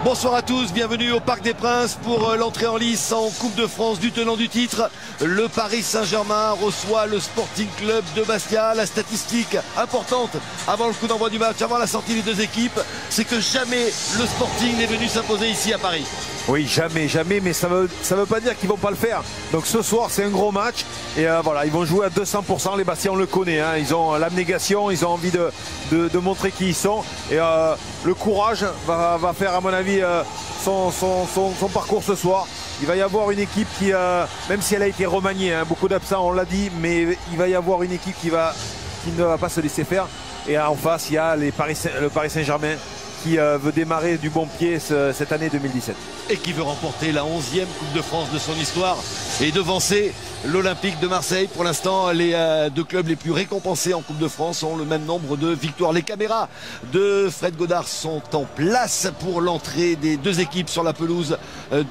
Bonsoir à tous, bienvenue au Parc des Princes pour l'entrée en lice en Coupe de France du tenant du titre. Le Paris Saint-Germain reçoit le Sporting Club de Bastia. La statistique importante avant le coup d'envoi du match, avant la sortie des deux équipes, c'est que jamais le Sporting n'est venu s'imposer ici à Paris. Oui, jamais, mais ça veut pas dire qu'ils vont pas le faire. Donc ce soir, c'est un gros match. Et voilà, ils vont jouer à 200%. Les Bastiens, on le connaît. Hein. Ils ont l'abnégation, ils ont envie de montrer qui ils sont. Et le courage va faire, à mon avis, son parcours ce soir. Il va y avoir une équipe qui, même si elle a été remaniée, hein, beaucoup d'absents, on l'a dit, mais il va y avoir une équipe qui ne va pas se laisser faire. Et en face, il y a le Paris Saint-Germain qui veut démarrer du bon pied cette année 2017. Et qui veut remporter la 11e Coupe de France de son histoire et devancer l'Olympique de Marseille. Pour l'instant, les deux clubs les plus récompensés en Coupe de France ont le même nombre de victoires. Les caméras de Fred Godard sont en place pour l'entrée des deux équipes sur la pelouse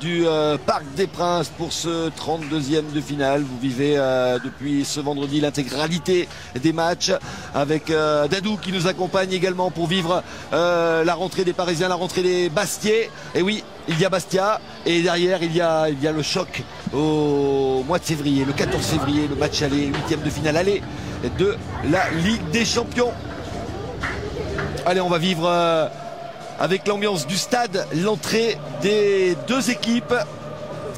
du Parc des Princes pour ce 32e de finale. Vous vivez depuis ce vendredi l'intégralité des matchs avec Dadou qui nous accompagne également pour vivre la rentrée des Parisiens, la rentrée des Bastiais. Et oui, il y a Bastia et derrière il y a le choc au mois de février, le 14 février, le match aller, 8e de finale aller de la Ligue des Champions. Allez, on va vivre avec l'ambiance du stade l'entrée des deux équipes.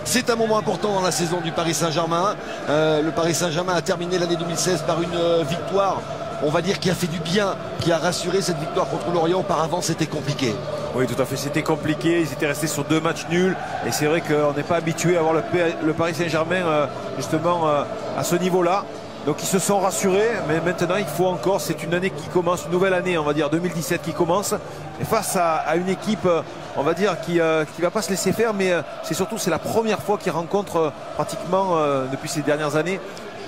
C'est un moment important dans la saison du Paris Saint-Germain. Le Paris Saint-Germain a terminé l'année 2016 par une victoire, on va dire, qui a fait du bien, qui a rassuré. Cette victoire contre Lorient. Auparavant, c'était compliqué. Oui, tout à fait, c'était compliqué. Ils étaient restés sur 2 matchs nuls. Et c'est vrai qu'on n'est pas habitué à voir le Paris Saint-Germain justement à ce niveau-là. Donc ils se sont rassurés. Mais maintenant, il faut encore, c'est une année qui commence, une nouvelle année, on va dire 2017 qui commence. Et face à une équipe, on va dire, qui va pas se laisser faire. Mais c'est la première fois qu'ils rencontrent pratiquement depuis ces dernières années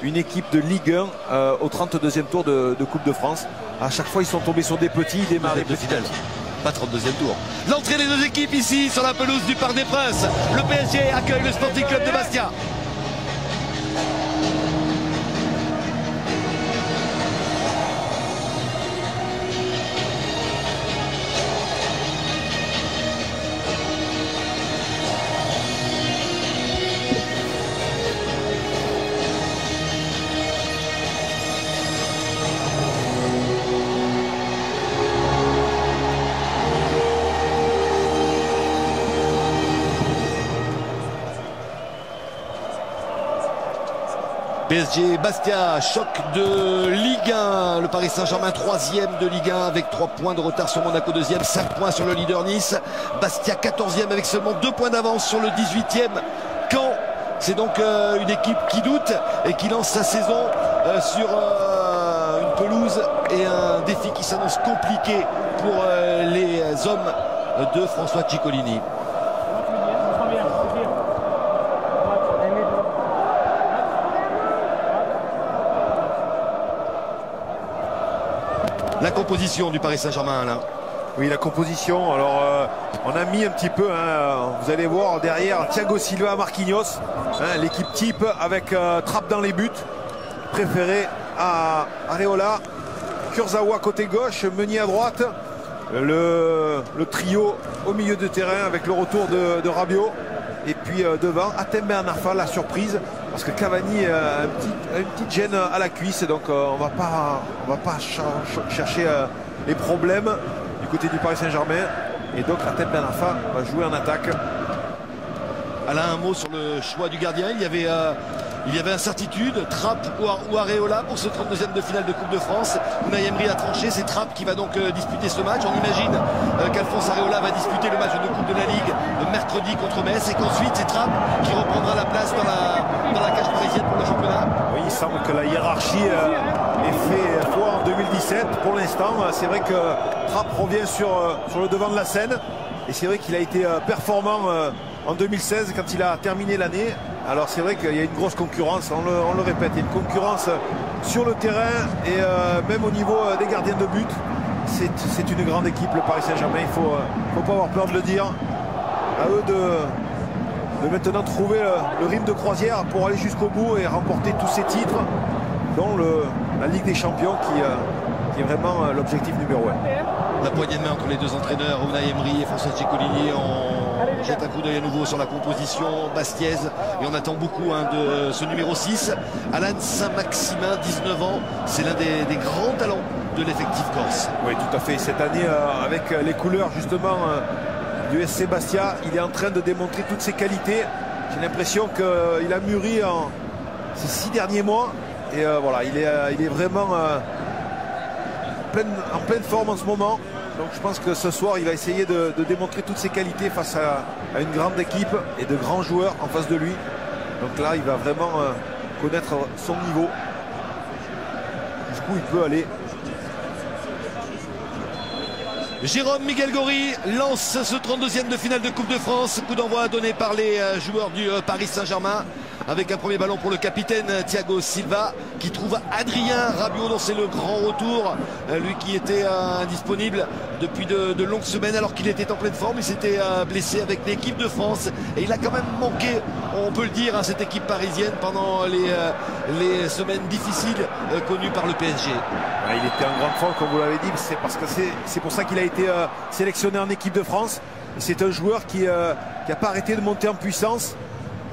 une équipe de Ligue 1 au 32e tour de Coupe de France. À chaque fois, ils sont tombés sur des petits, ils démarrent des petits. Pas 32e tour. L'entrée des deux équipes ici sur la pelouse du Parc des Princes. Le PSG accueille le Sporting Club de Bastia. PSG Bastia, choc de Ligue 1. Le Paris Saint-Germain 3e de Ligue 1 avec 3 points de retard sur Monaco 2e, 5 points sur le leader Nice. Bastia 14e avec seulement 2 points d'avance sur le 18e Caen. C'est donc une équipe qui doute et qui lance sa saison sur une pelouse et un défi qui s'annonce compliqué pour les hommes de François Ciccolini. La composition du Paris Saint-Germain, là. Oui, la composition. Alors, on a mis un petit peu, hein, vous allez voir derrière, Thiago Silva, Marquinhos, hein, l'équipe type avec Trapp dans les buts, préféré à Areola, Kurzawa côté gauche, Meunier à droite, le trio au milieu de terrain avec le retour de Rabiot. Et puis devant, Hatem Ben Arfa, la surprise, parce que Cavani a une petite gêne à la cuisse, donc on va pas chercher les problèmes du côté du Paris Saint-Germain. Et donc Hatem Ben Arfa va jouer en attaque. Alain, un mot sur le choix du gardien. Il y avait incertitude, Trapp ou Areola pour ce 32e de finale de Coupe de France. Unai Emery a tranché, c'est Trapp qui va donc disputer ce match. On imagine qu'Alphonse Areola va disputer le match de Coupe de la Ligue le mercredi contre Metz et qu'ensuite c'est Trapp qui reprendra la place dans la cage parisienne pour le championnat. Oui, il semble que la hiérarchie est fait foi en 2017. Pour l'instant, c'est vrai que Trapp revient sur le devant de la scène. Et c'est vrai qu'il a été performant en 2016 quand il a terminé l'année. Alors c'est vrai qu'il y a une grosse concurrence, on le répète, il y a une concurrence sur le terrain et même au niveau des gardiens de but. C'est une grande équipe, le Paris Saint-Germain, il faut pas avoir peur de le dire. À eux de maintenant trouver le rythme de croisière pour aller jusqu'au bout et remporter tous ces titres, dont la Ligue des Champions qui est vraiment l'objectif numéro 1. La poignée de main entre les deux entraîneurs, Unai Emery et François Ciccolini. On jette un coup d'œil à nouveau sur la composition Bastiez et on attend beaucoup de ce numéro 6. Alan Saint-Maximin, 19 ans, c'est l'un des grands talents de l'effectif corse. Oui, tout à fait. Cette année, avec les couleurs justement du SC Bastia, il est en train de démontrer toutes ses qualités. J'ai l'impression qu'il a mûri en ces 6 derniers mois. Et voilà, il est vraiment en pleine forme en ce moment. Donc je pense que ce soir, il va essayer de démontrer toutes ses qualités face à une grande équipe et de grands joueurs en face de lui. Donc là, il va vraiment connaître son niveau. Jusqu'où il peut aller. Jérôme Miguel Gori lance ce 32e de finale de Coupe de France. Coup d'envoi donné par les joueurs du Paris Saint-Germain. Avec un premier ballon pour le capitaine Thiago Silva qui trouve Adrien Rabiot dont c'est le grand retour. Lui qui était indisponible depuis de longues semaines alors qu'il était en pleine forme. Il s'était blessé avec l'équipe de France et il a quand même manqué, on peut le dire, cette équipe parisienne pendant les semaines difficiles connues par le PSG. Il était en grande forme comme vous l'avez dit, c'est parce que c'est pour ça qu'il a été sélectionné en équipe de France. C'est un joueur qui n'a pas arrêté de monter en puissance.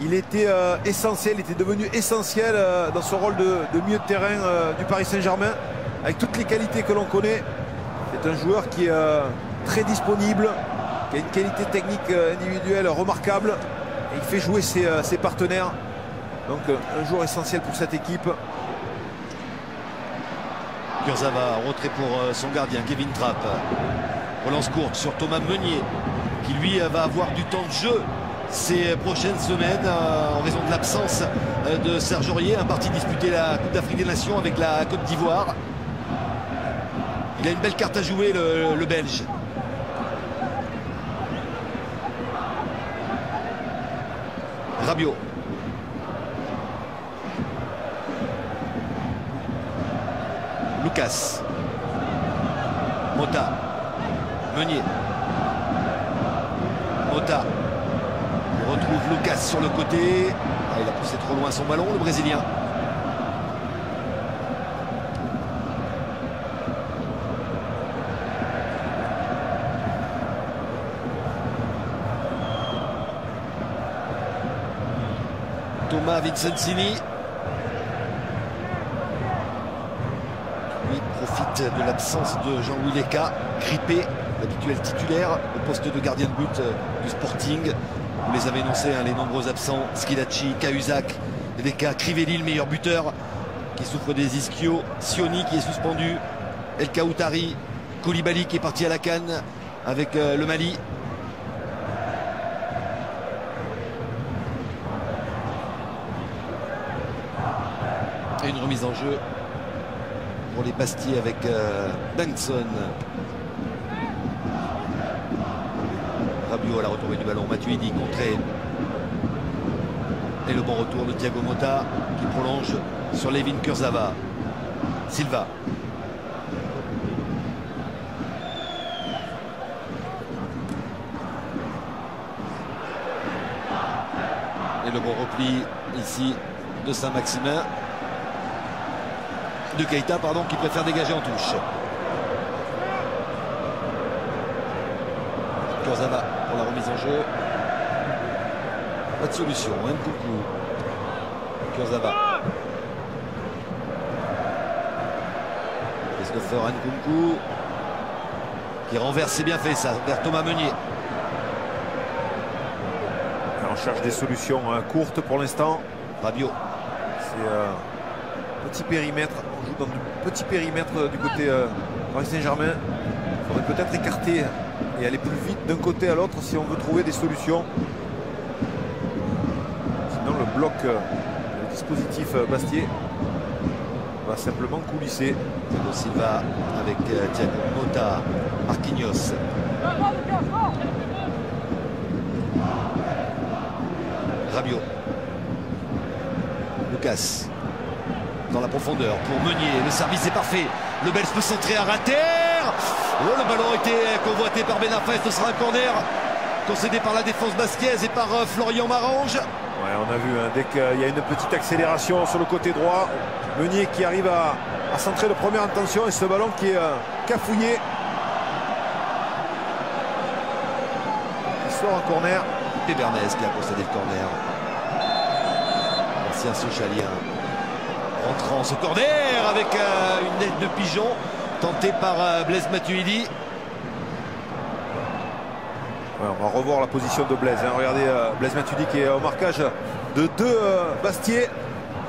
Il était essentiel, il était devenu essentiel dans son rôle de milieu de terrain du Paris Saint-Germain. Avec toutes les qualités que l'on connaît, c'est un joueur qui est très disponible, qui a une qualité technique individuelle remarquable. Et il fait jouer ses partenaires. Donc un joueur essentiel pour cette équipe. Kurzawa en retrait pour son gardien, Kevin Trapp. Relance courte sur Thomas Meunier, qui lui va avoir du temps de jeu ces prochaines semaines en raison de l'absence de Serge Aurier, un parti disputé la Coupe d'Afrique des Nations avec la Côte d'Ivoire. Il a une belle carte à jouer, le Belge. Rabiot. Lucas. Mota. Meunier. Mota. On retrouve Lucas sur le côté. Il a poussé trop loin son ballon, le Brésilien. Thomas Vincencini. Lui profite de l'absence de Jean-Louis Leca, grippé, l'habituel titulaire au poste de gardien de but du Sporting. Vous les avez énoncés, les nombreux absents. Schilacci, Cahuzac, Leca, Crivelli, le meilleur buteur, qui souffre des ischios. Sioni qui est suspendu. El Kaoutari, Koulibaly qui est parti à la CAN avec le Mali. Et une remise en jeu pour les Bastiers avec Bengtson. Rabiot à la retombée du ballon. Matuidi contré. Et le bon retour de Thiago Motta qui prolonge sur Layvin Kurzawa. Silva. Et le bon repli ici de Saint-Maximin. De Keita, pardon, qui préfère dégager en touche. Kurzawa pour la remise en jeu. Pas de solution. Nkunku. Kurzawa. Christopher Nkunku qui renverse, c'est bien fait ça, vers Thomas Meunier. On cherche des solutions courtes pour l'instant. Rabiot. C'est petit périmètre. On joue dans du petit périmètre du côté Paris Saint-Germain. Il faudrait peut-être écarter et aller plus vite d'un côté à l'autre si on veut trouver des solutions. Sinon le bloc, le dispositif Bastier va simplement coulisser. Thiago Silva avec Thiago Motta, Marquinhos. Rabiot. Lucas. Dans la profondeur pour Meunier. Le service est parfait. Le Belge peut centrer à rater. Oh, le ballon a été convoité par Benafès. Ce sera un corner concédé par la défense bastiaise et par Florian Marange. Ouais, on a vu dès qu'il y a une petite accélération sur le côté droit, Meunier qui arrive à centrer le premier intention et ce ballon qui est cafouillé sort un corner. Et Bernès qui a concédé le corner. L'ancien Sochalien rentrant ce corner avec une aide de pigeon tentée par Blaise Matuidi. Ouais, on va revoir la position de Blaise. Hein. Regardez Blaise Matuidi qui est au marquage de deux Bastier.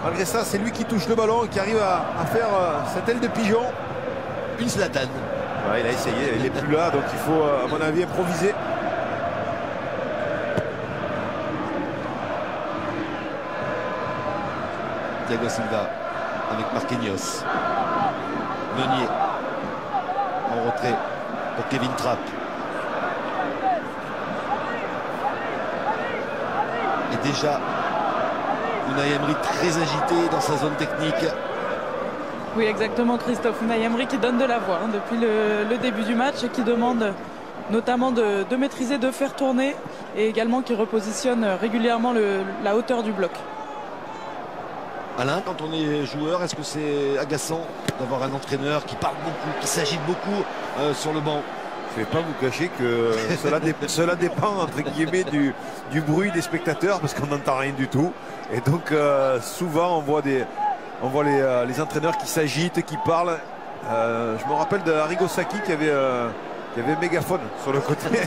Malgré ça, c'est lui qui touche le ballon et qui arrive à faire cette aile de pigeon. Une Zlatan. Ouais, il a essayé, il n'est plus là, donc il faut, à mon avis, improviser. Thiago Silva avec Marquinhos. Meunier en retrait pour Kevin Trapp. Et déjà Unai Emery très agité dans sa zone technique. Oui, exactement, Christophe. Unai Emery qui donne de la voix depuis le début du match et qui demande notamment de maîtriser, de faire tourner et également qui repositionne régulièrement la hauteur du bloc. Alain, quand on est joueur, est-ce que c'est agaçant d'avoir un entraîneur qui parle beaucoup, qui s'agite beaucoup sur le banc? Je ne vais pas vous cacher que cela dépend entre guillemets du bruit des spectateurs parce qu'on n'entend rien du tout. Et donc souvent on voit les entraîneurs qui s'agitent, qui parlent. Je me rappelle d'Arrigo Sacchi qui avait un mégaphone sur le côté.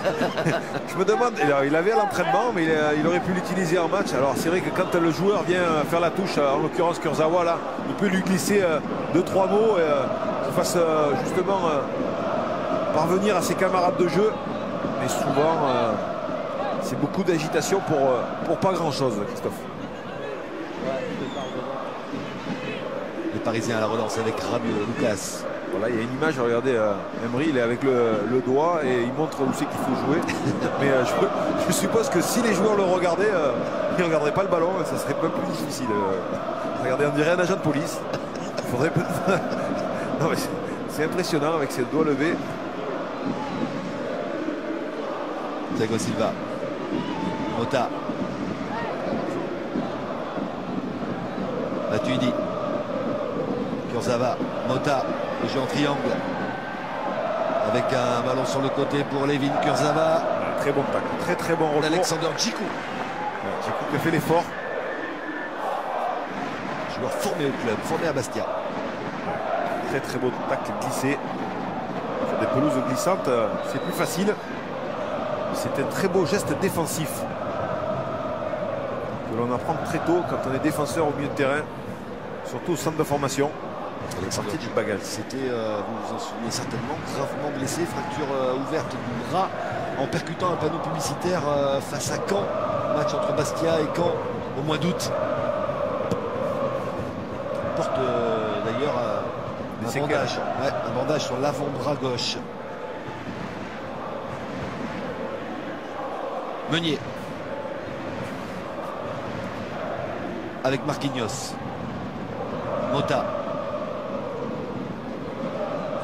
Je me demande, il avait à l'entraînement, mais il aurait pu l'utiliser en match. Alors c'est vrai que quand le joueur vient faire la touche, en l'occurrence Kurzawa, là, il peut lui glisser 2-3 mots et fasse justement parvenir à ses camarades de jeu. Mais souvent, c'est beaucoup d'agitation pour pas grand-chose, Christophe. Les Parisiens à la relance avec Rabiot, Lucas. Voilà, il y a une image, regardez, Emery, il est avec le doigt et il montre où c'est qu'il faut jouer. Mais je suppose que si les joueurs le regardaient, ils ne regarderaient pas le ballon, ça serait pas plus difficile. Regardez, on dirait un agent de police. Il faudrait peut-être... Non, mais c'est impressionnant avec ses doigts levés. Thiago Silva. Mota. Matuidi. Kurzawa. Mota. Le jeu en triangle. Avec un ballon sur le côté pour Levin Kurzawa. Très bon tacle. Très bon retour. Alexander Djikou. Djikou qui a fait l'effort. Joueur formé au club, formé à Bastia. Très beau tacle glissé. Sur des pelouses glissantes, c'est plus facile. C'est un très beau geste défensif que l'on apprend très tôt quand on est défenseur au milieu de terrain, surtout au centre de formation. Alexander du bagage. C'était, vous vous en souvenez certainement, gravement blessé, fracture ouverte du bras en percutant un panneau publicitaire face à Caen. Match entre Bastia et Caen au mois d'août. Porte d'ailleurs un bandage. Ouais, un bandage sur l'avant-bras gauche. Meunier. Avec Marquinhos. Mota.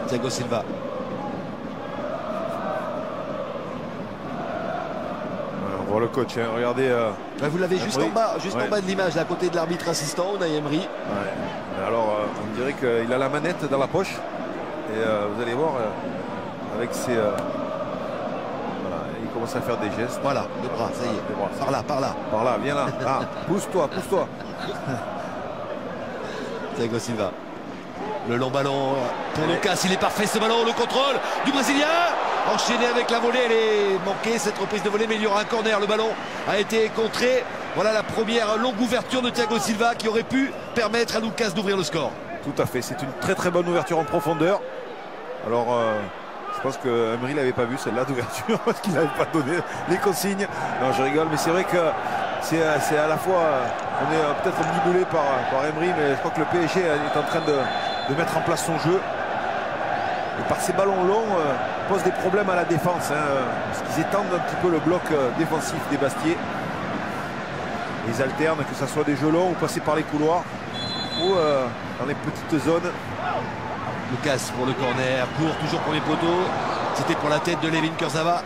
Thiago Silva. On voit le coach, hein. Regardez. Vous l'avez juste en bas, en bas de l'image, à côté de l'arbitre assistant, Unai Emery. Ouais. Alors, on dirait qu'il a la manette dans la poche. Et vous allez voir, avec ses... voilà, il commence à faire des gestes. Voilà, le bras, ça y est. Le bras, par là, par là. Par là, viens là. Ah, pousse-toi. Thiago Silva. Le long ballon pour Lucas, il est parfait ce ballon, le contrôle du Brésilien. Enchaîné avec la volée, elle est manquée cette reprise de volée, mais il y aura un corner. Le ballon a été contré. Voilà la première longue ouverture de Thiago Silva qui aurait pu permettre à Lucas d'ouvrir le score. Tout à fait, c'est une très bonne ouverture en profondeur. Alors, je pense que Emery l'avait pas vu celle-là d'ouverture parce qu'il n'avait pas donné les consignes. Non, je rigole, mais c'est vrai que c'est à la fois, on est peut-être omnibulé par Emery, mais je crois que le PSG est en train de mettre en place son jeu. Et par ces ballons longs, pose des problèmes à la défense, parce qu'ils étendent un petit peu le bloc défensif des Bastiers. Ils alternent, que ce soit des jeux longs ou passer par les couloirs ou dans les petites zones. Lucas pour le corner, court toujours pour les poteaux. C'était pour la tête de Levin Kurzawa.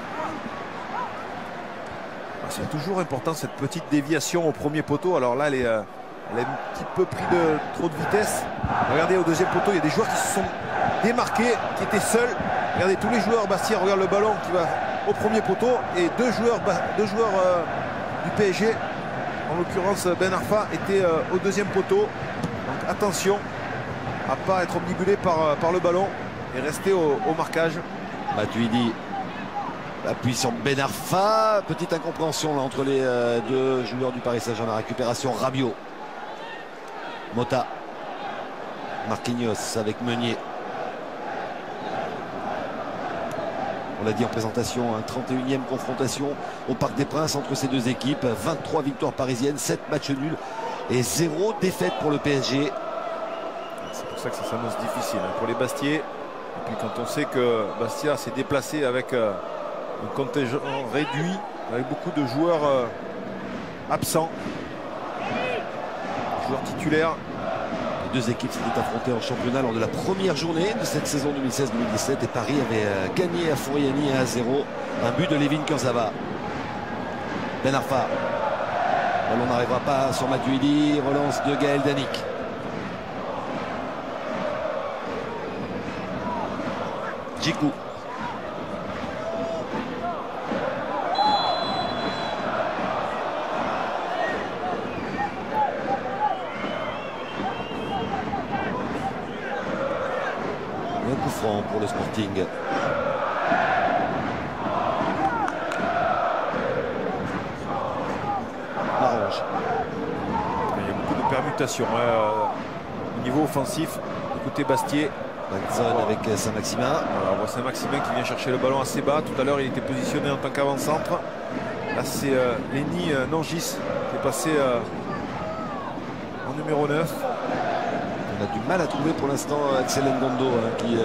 C'est toujours important cette petite déviation au premier poteau. Alors là, elle a un petit peu pris de trop de vitesse. Regardez au deuxième poteau, il y a des joueurs qui se sont démarqués, qui étaient seuls. Regardez tous les joueurs Bastia, regarde le ballon qui va au premier poteau et deux joueurs du PSG, en l'occurrence Ben Arfa, était au deuxième poteau. Donc attention à ne pas être omnibulé par le ballon et rester au marquage. Matuidi appuie sur Ben Arfa. Petite incompréhension là entre les deux joueurs du Paris Saint-Germain. Récupération Rabiot. Mota. Marquinhos avec Meunier. On l'a dit en présentation, 31e confrontation au Parc des Princes entre ces deux équipes. 23 victoires parisiennes, 7 matchs nuls et 0 défaite pour le PSG. C'est pour ça que ça s'annonce difficile pour les Bastiais. Et puis quand on sait que Bastia s'est déplacé avec un contingent réduit, avec beaucoup de joueurs absents, joueurs titulaires. Les deux équipes s'étaient affrontées en championnat lors de la première journée de cette saison 2016-2017 et Paris avait gagné à Fouriani 1-0. Un but de Lévin Kurzawa. Ben Arfa. Le ballon n'arrivera pas sur Matuidi. Relance de Gaël Danic. Djikou. Un coup franc pour le Sporting. Orange. Il y a beaucoup de permutations au niveau offensif du côté Bastiais. Manzon avec Saint-Maximin. Voilà, on voit Saint-Maximin qui vient chercher le ballon assez bas. Tout à l'heure, il était positionné en tant qu'avant-centre. Là, c'est Lenny Nangis qui est passé en numéro 9. On a du mal à trouver pour l'instant Axel Ngondo qui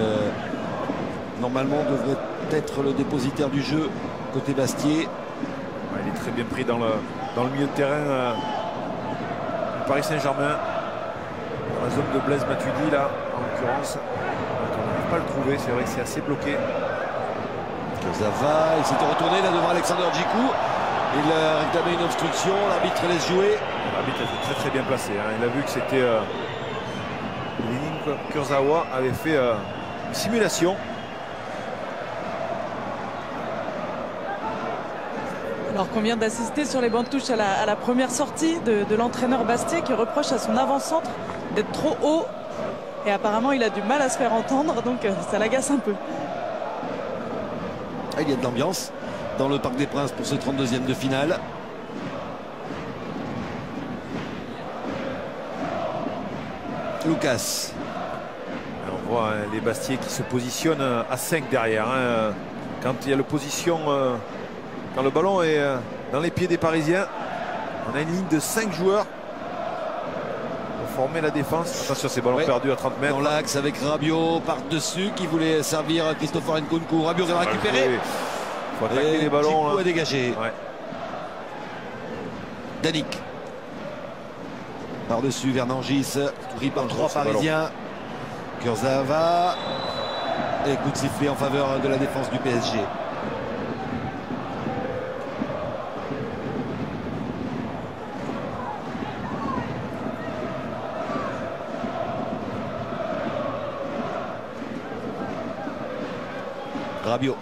normalement devrait être le dépositaire du jeu côté Bastiais. Ouais, il est très bien pris dans le milieu de terrain du Paris Saint-Germain. Dans la zone de Blaise Matuidi là en l'occurrence. On n'arrive pas à le trouver, c'est vrai que c'est assez bloqué. Kurzawa, il s'était retourné là devant Alexander Djikou. Il a réclamé une obstruction, l'arbitre laisse jouer. L'arbitre était très très bien placé. Il a vu que c'était Lévin Kurzawa avait fait une simulation. Alors qu'on vient d'assister sur les bancs de touche à la première sortie de l'entraîneur Bastiais qui reproche à son avant-centre d'être trop haut. Et apparemment il a du mal à se faire entendre, donc ça l'agace un peu. Il y a de l'ambiance dans le Parc des Princes pour ce 32e de finale. Lucas. On voit les Bastiais qui se positionnent à 5 derrière. Quand il y a l'opposition, quand le ballon est dans les pieds des Parisiens, on a une ligne de 5 joueurs pour former la défense. Attention, ces ballons perdus à 30 mètres. Dans l'axe avec Rabiot par-dessus qui voulait servir Christopher Nkunku. Rabiot vient récupérer. Il faut attaquer les ballons. Djikou a dégagé. Ouais. Danic. Par-dessus vers Nangis. Pris par 3 Parisiens. Kurzawa. Et coup de sifflet en faveur de la défense du PSG. Rabiot,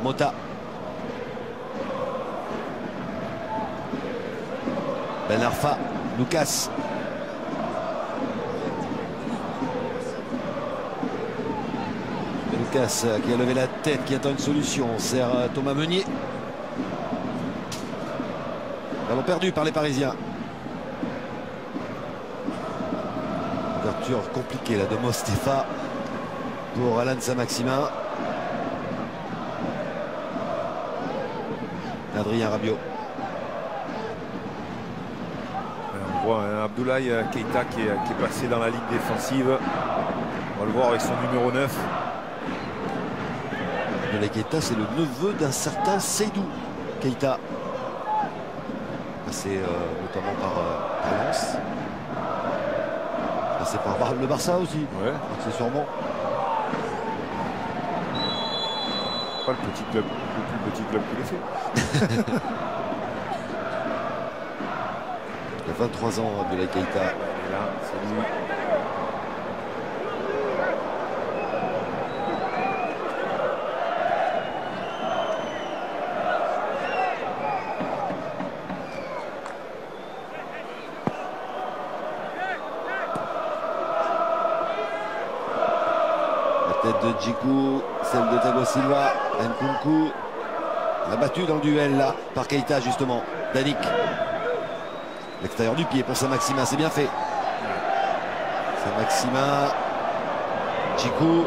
Mota. Ben Arfa, Lucas. Lucas qui a levé la tête, qui attend une solution. On sert Thomas Meunier. Ballon perdu par les Parisiens. Ouverture compliquée là de Mostefa pour Alan Saint-Maximin. Adrien Rabiot. On voit Abdoulaye Keita qui est passé dans la ligne défensive. On va le voir avec son numéro 9. Abdoulaye Keita, c'est le neveu d'un certain Seydou Keita. Passé notamment par Lens. Passé par le Barça aussi, accessoirement. Pas le petit club, le plus petit club qu'il ait fait. Il a 23 ans, Abdoulaye Keita. Et là, c'est lui. tête de Djikou, celle de Thiago Silva. Nkunku l'a battu dans le duel là par Keita justement. Danick. L'extérieur du pied pour Saint-Maximin, c'est bien fait. Saint-Maximin. Djikou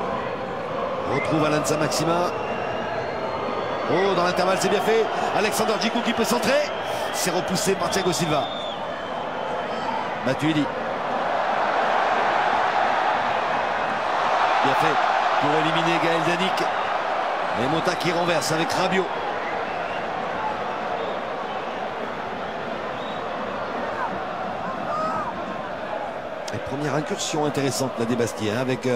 retrouve Alan Saint-Maximin. Oh, dans l'intervalle, c'est bien fait. Alexander Djikou qui peut centrer. C'est repoussé par Thiago Silva. Matuidi. Bien fait pour éliminer Gaël Danick. Et Mota qui renverse avec Rabiot. Et première incursion intéressante là des Bastiers hein, avec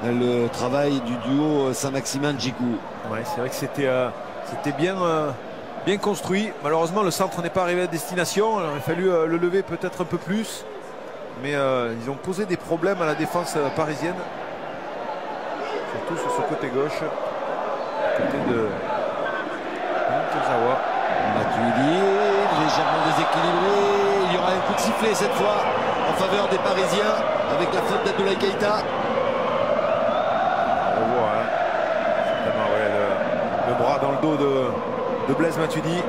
le travail du duo Saint-Maximin-Djikou. Ouais, c'est vrai que c'était bien construit. Malheureusement, le centre n'est pas arrivé à destination. Il aurait fallu le lever peut-être un peu plus. Mais ils ont posé des problèmes à la défense parisienne. Surtout sur ce côté gauche. Côté de Tozawa. Matuidi, légèrement déséquilibré. Il y aura un coup de sifflet cette fois en faveur des Parisiens avec la faute d'Abdoulaye Keita. On voit hein. Le bras dans le dos de Blaise Matuidi.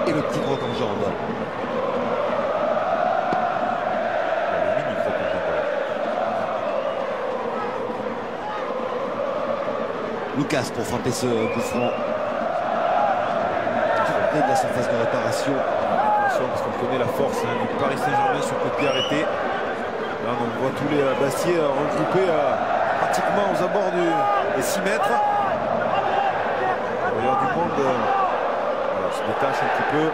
Et le petit croc en jambe. Lucas pour frapper ce coup franc. De la surface de réparation. Attention parce qu'on connaît la force hein, du Paris Saint-Germain sur coup de pied arrêté. Là on voit tous les Bastiers regroupés pratiquement aux abords des 6 mètres. D'ailleurs du monde se détache un petit peu.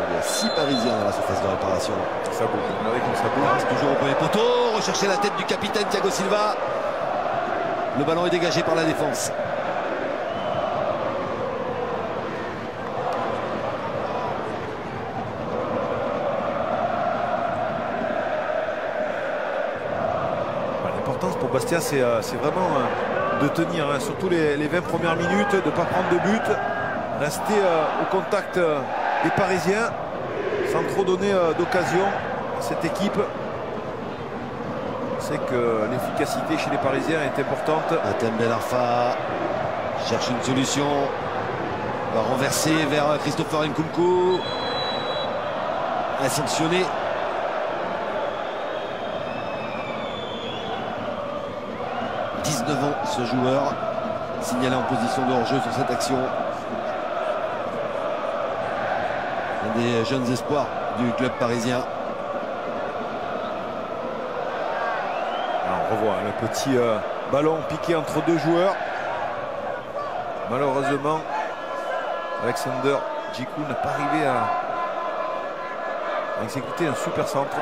Il y a 6 Parisiens à la surface de réparation. Ça bouge. Regardez comme ça bouge. Reste toujours au premier poteau. Rechercher la tête du capitaine Thiago Silva. Le ballon est dégagé par la défense. L'importance pour Bastia, c'est vraiment de tenir, hein, surtout les 20 premières minutes, de ne pas prendre de but, rester au contact des Parisiens, sans trop donner d'occasion à cette équipe. On sait que l'efficacité chez les Parisiens est importante. Atem Ben Arfa cherche une solution. Va renverser vers Christopher Nkunku. A sanctionné. « 19 ans ce joueur, signalé en position de hors-jeu sur cette action. Un des jeunes espoirs du club parisien. Alors, on revoit le petit ballon piqué entre deux joueurs. Malheureusement, Alexander Djikou n'a pas arrivé à exécuter un super centre.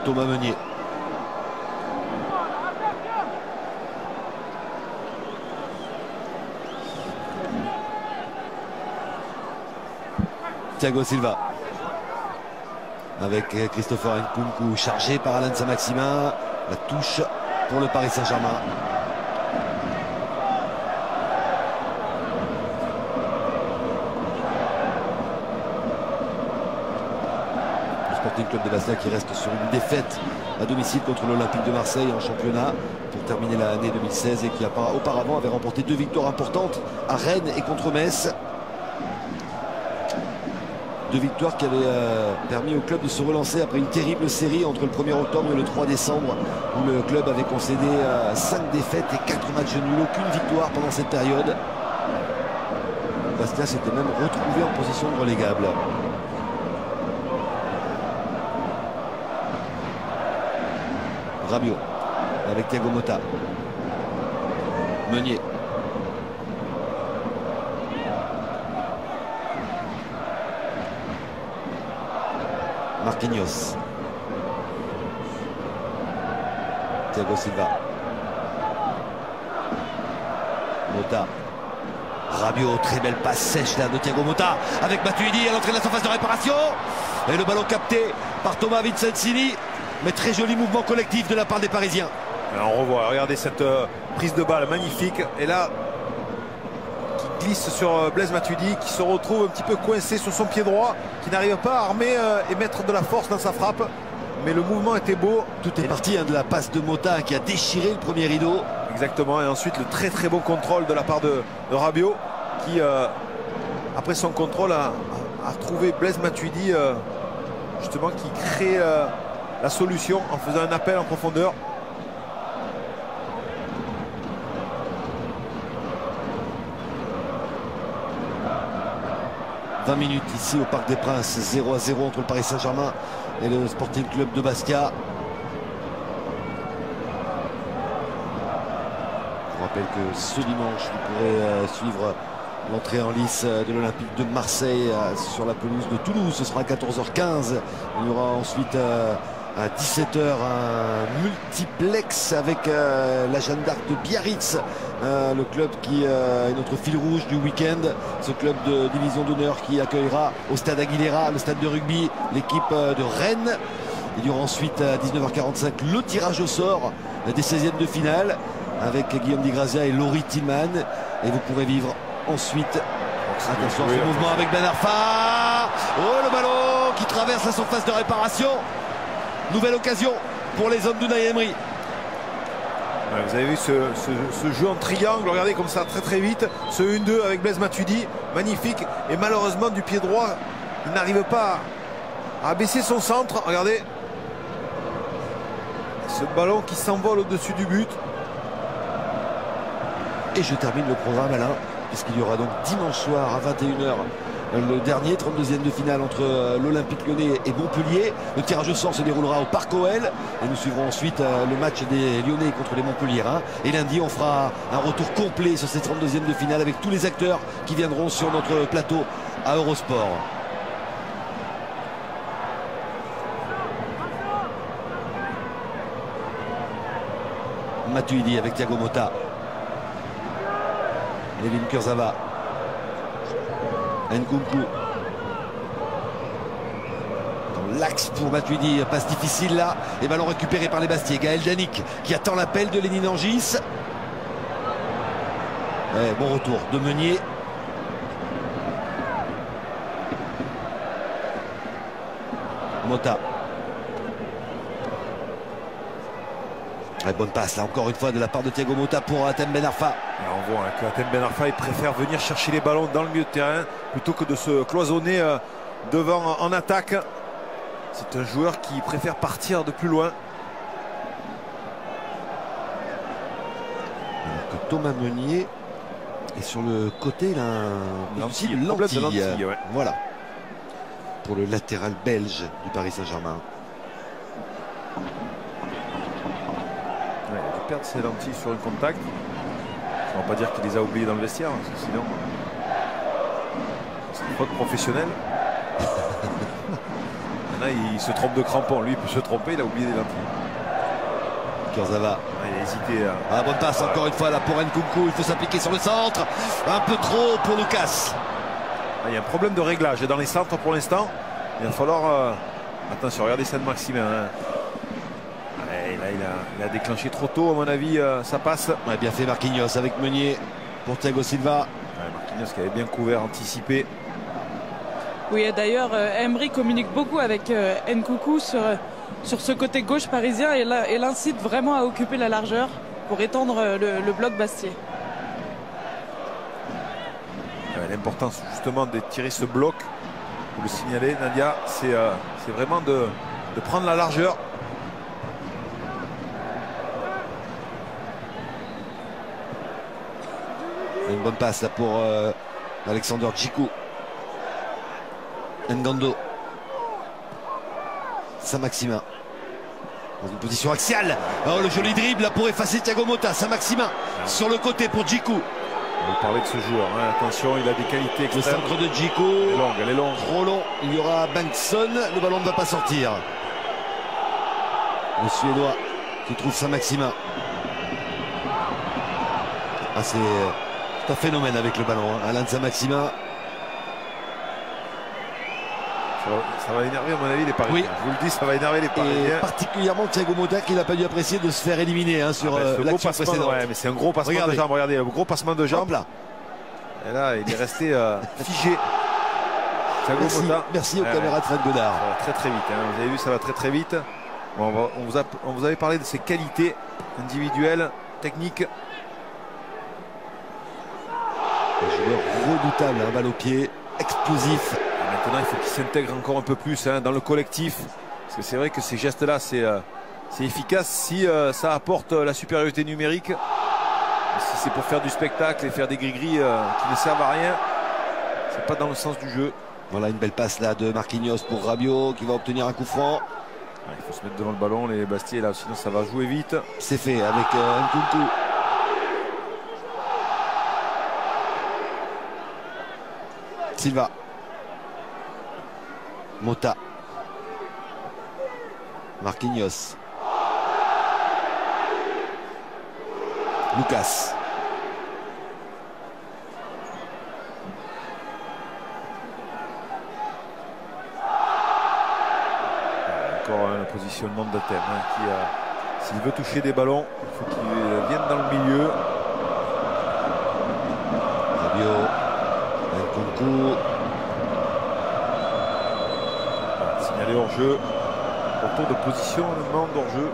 Thomas Meunier. Thiago Silva. Avec Christopher Nkunku chargé par Alan Saint-Maximin. La touche pour le Paris Saint-Germain. Sporting Club de Bastia qui reste sur une défaite à domicile contre l'Olympique de Marseille en championnat pour terminer l'année 2016 et qui auparavant avait remporté 2 victoires importantes à Rennes et contre Metz. 2 victoires qui avaient permis au club de se relancer après une terrible série entre le 1er octobre et le 3 décembre où le club avait concédé 5 défaites et 4 matchs nuls, aucune victoire pendant cette période. Bastia s'était même retrouvé en position de relégable. Rabiot avec Thiago Motta. Meunier. Marquinhos. Thiago Silva. Motta. Rabiot, très belle passe sèche là de Thiago Motta avec Matuidi à l'entrée de la surface de réparation. Et le ballon capté par Thomas Vincenzini. Mais très joli mouvement collectif de la part des Parisiens. Alors on revoit, regardez cette prise de balle magnifique. Et là, glisse sur Blaise Matuidi qui se retrouve un petit peu coincé sur son pied droit, qui n'arrive pas à armer et mettre de la force dans sa frappe. Mais le mouvement était beau. Tout est parti de la passe de Mota qui a déchiré le premier rideau. Exactement, et ensuite le très très bon contrôle de la part de Rabiot qui, après son contrôle, a trouvé Blaise Matuidi justement qui crée la solution en faisant un appel en profondeur. « 20 minutes ici au Parc des Princes, 0-0 entre le Paris Saint-Germain et le Sporting Club de Bastia. » Je vous rappelle que ce dimanche, vous pourrez suivre l'entrée en lice de l'Olympique de Marseille sur la pelouse de Toulouse. Ce sera à 14h15. Il y aura ensuite à 17h un multiplex avec la Jeanne d'Arc de Biarritz, le club qui est notre fil rouge du week-end. Ce club de division d'honneur qui accueillera au stade Aguilera, le stade de rugby, l'équipe de Rennes. Il y aura ensuite à 19h45 le tirage au sort des 16e de finale avec Guillaume Di Grazia et Laurie Tillman. Et vous pourrez vivre ensuite, attention à ce mouvement avec Ben Arfa. Oh, le ballon qui traverse la surface de réparation. Nouvelle occasion pour les hommes d'Unai Emery. Ouais, vous avez vu ce jeu en triangle, regardez comme ça très très vite. Ce 1-2 avec Blaise Matuidi, magnifique. Et malheureusement du pied droit, il n'arrive pas à baisser son centre. Regardez. Ce ballon qui s'envole au-dessus du but. Et je termine le programme, Alain, puisqu'il y aura donc dimanche soir à 21h le dernier 32e de finale entre l'Olympique Lyonnais et Montpellier. Le tirage au sort se déroulera au Parc OL et nous suivrons ensuite le match des Lyonnais contre les Montpelliérains. Et lundi, on fera un retour complet sur ces 32e de finale avec tous les acteurs qui viendront sur notre plateau à Eurosport. Matuidi avec Thiago Motta. Levin Kurzawa. Nkunku. Dans l'axe pour Matuidi, passe difficile là. Et ballon récupéré par les Bastiais. Gaël Danic qui attend l'appel de Lénine Angis. Ouais, bon retour de Meunier. Motta. Ouais, bonne passe là encore une fois de la part de Thiago Motta pour Hatem Ben Arfa. On voit que Hatem Ben Arfa il préfère venir chercher les ballons dans le milieu de terrain plutôt que de se cloisonner devant en attaque. C'est un joueur qui préfère partir de plus loin. Alors que Thomas Meunier est sur le côté, il a un lentille, ouais. Voilà. Pour le latéral belge du Paris Saint-Germain. Ouais, il a dû perdre ses lentilles sur le contact. On ne va pas dire qu'il les a oubliés dans le vestiaire, parce que sinon c'est une faute professionnelle. Là, il se trompe de crampon. Lui, il peut se tromper, il a oublié des lentilles. Kurzawa. Il a hésité. Bonne passe encore une fois là pour Nkunku. Il faut s'appliquer sur le centre. Un peu trop pour Lucas. Il y a un problème de réglage dans les centres pour l'instant. Il va falloir. Attention, regardez Saint-Maximin. Hein. Là, il a déclenché trop tôt, à mon avis. Ça passe. Ouais, bien fait Marquinhos avec Meunier pour Thiago Silva. Ouais, Marquinhos qui avait bien couvert, anticipé. Oui, et d'ailleurs, Emery communique beaucoup avec Nkunku sur ce côté gauche parisien et l'incite vraiment à occuper la largeur pour étendre le bloc Bastiais. L'importance justement de tirer ce bloc, pour le signaler, Nadia, c'est vraiment de prendre la largeur. Une bonne passe là pour Alexander Djikou. Ngando. Saint-Maximin. Dans une position axiale. Oh, le joli dribble là pour effacer Thiago Motta. Saint-Maximin sur le côté pour Djikou. On va parler de ce joueur. Hein. Attention, il a des qualités extrêmes. Le centre de Djikou. Elle est longue. Trop long. Il y aura Bengtsson. Le ballon ne va pas sortir. Le Suédois qui trouve Saint-Maximin. Ah, c'est un phénomène avec le ballon. Hein. Alain Saint-Maximin. Ça va énerver à mon avis les Parisiens. Oui. Je vous le dis, ça va énerver les Parisiens. Et particulièrement Thiago Motta qui n'a pas dû apprécier de se faire éliminer hein, sur l'action précédente. Ouais, mais c'est un gros passement de jambe. Regardez, un gros passement de jambe. Hop là. Et là, il est resté figé. Thiago Merci, Motta. merci aux caméras de Fred Godard. Ça va très très vite. Hein. Vous avez vu, ça va très très vite. Bon, on vous avait parlé de ses qualités individuelles, techniques. Un joueur redoutable, un balle au pied, explosif. Et maintenant, il faut qu'il s'intègre encore un peu plus hein, dans le collectif. Parce que c'est vrai que ces gestes-là, c'est efficace si ça apporte la supériorité numérique. Et si c'est pour faire du spectacle et faire des gris-gris qui ne servent à rien, c'est pas dans le sens du jeu. Voilà une belle passe là de Marquinhos pour Rabiot qui va obtenir un coup franc. Il faut se mettre devant le ballon, les Bastiers, là, sinon ça va jouer vite. C'est fait avec Nkunku. Silva. Motta. Marquinhos. Lucas. Encore un positionnement de thème hein, s'il veut toucher des ballons, il faut qu'il vienne dans le milieu. Rabiot. Nkunku. Signalé hors jeu. Retour de position, le demande hors jeu.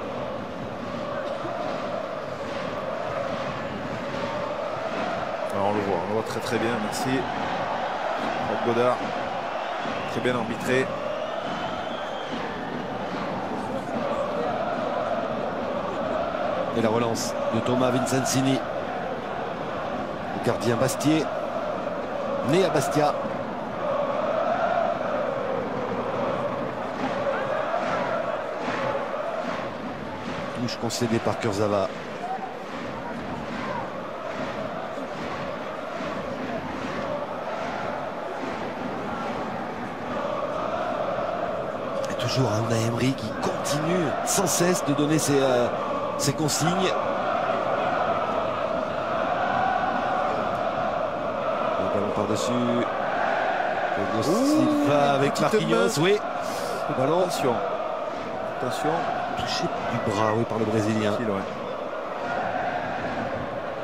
Alors on le voit très très bien, merci. Fred Godard, très bien arbitré. Et la relance de Thomas Vincenzini. Le gardien Bastier. Né à Bastia. Touche concédée par Kurzawa. Et toujours un Unai Emery qui continue sans cesse de donner ses consignes. Le ballon par-dessus. Silva avec Marquinhos. Oui. Le ballon. Attention. Attention. Touché du bras, oui, par le Brésilien.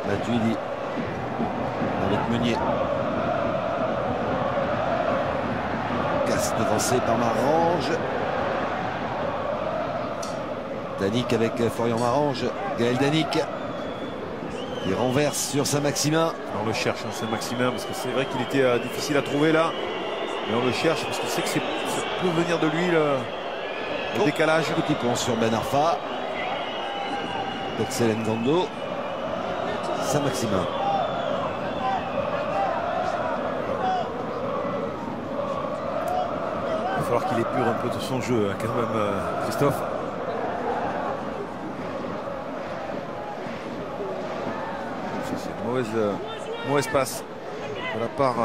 Matuidi. Avec Meunier. Casse devancé par Marange. Danic avec Florian Marange. Gaël Danic. Il renverse sur Saint-Maximin. On le cherche, hein, Saint-Maximin, parce que c'est vrai qu'il était difficile à trouver là. Mais on le cherche parce qu'on sait que ça peut venir de lui le décalage. Petit pont sur Ben Arfa. Axel Ngando. Saint-Maximin. Il va falloir qu'il épure un peu de son jeu, hein, quand même, Christophe. C'est une mauvaise passe de la part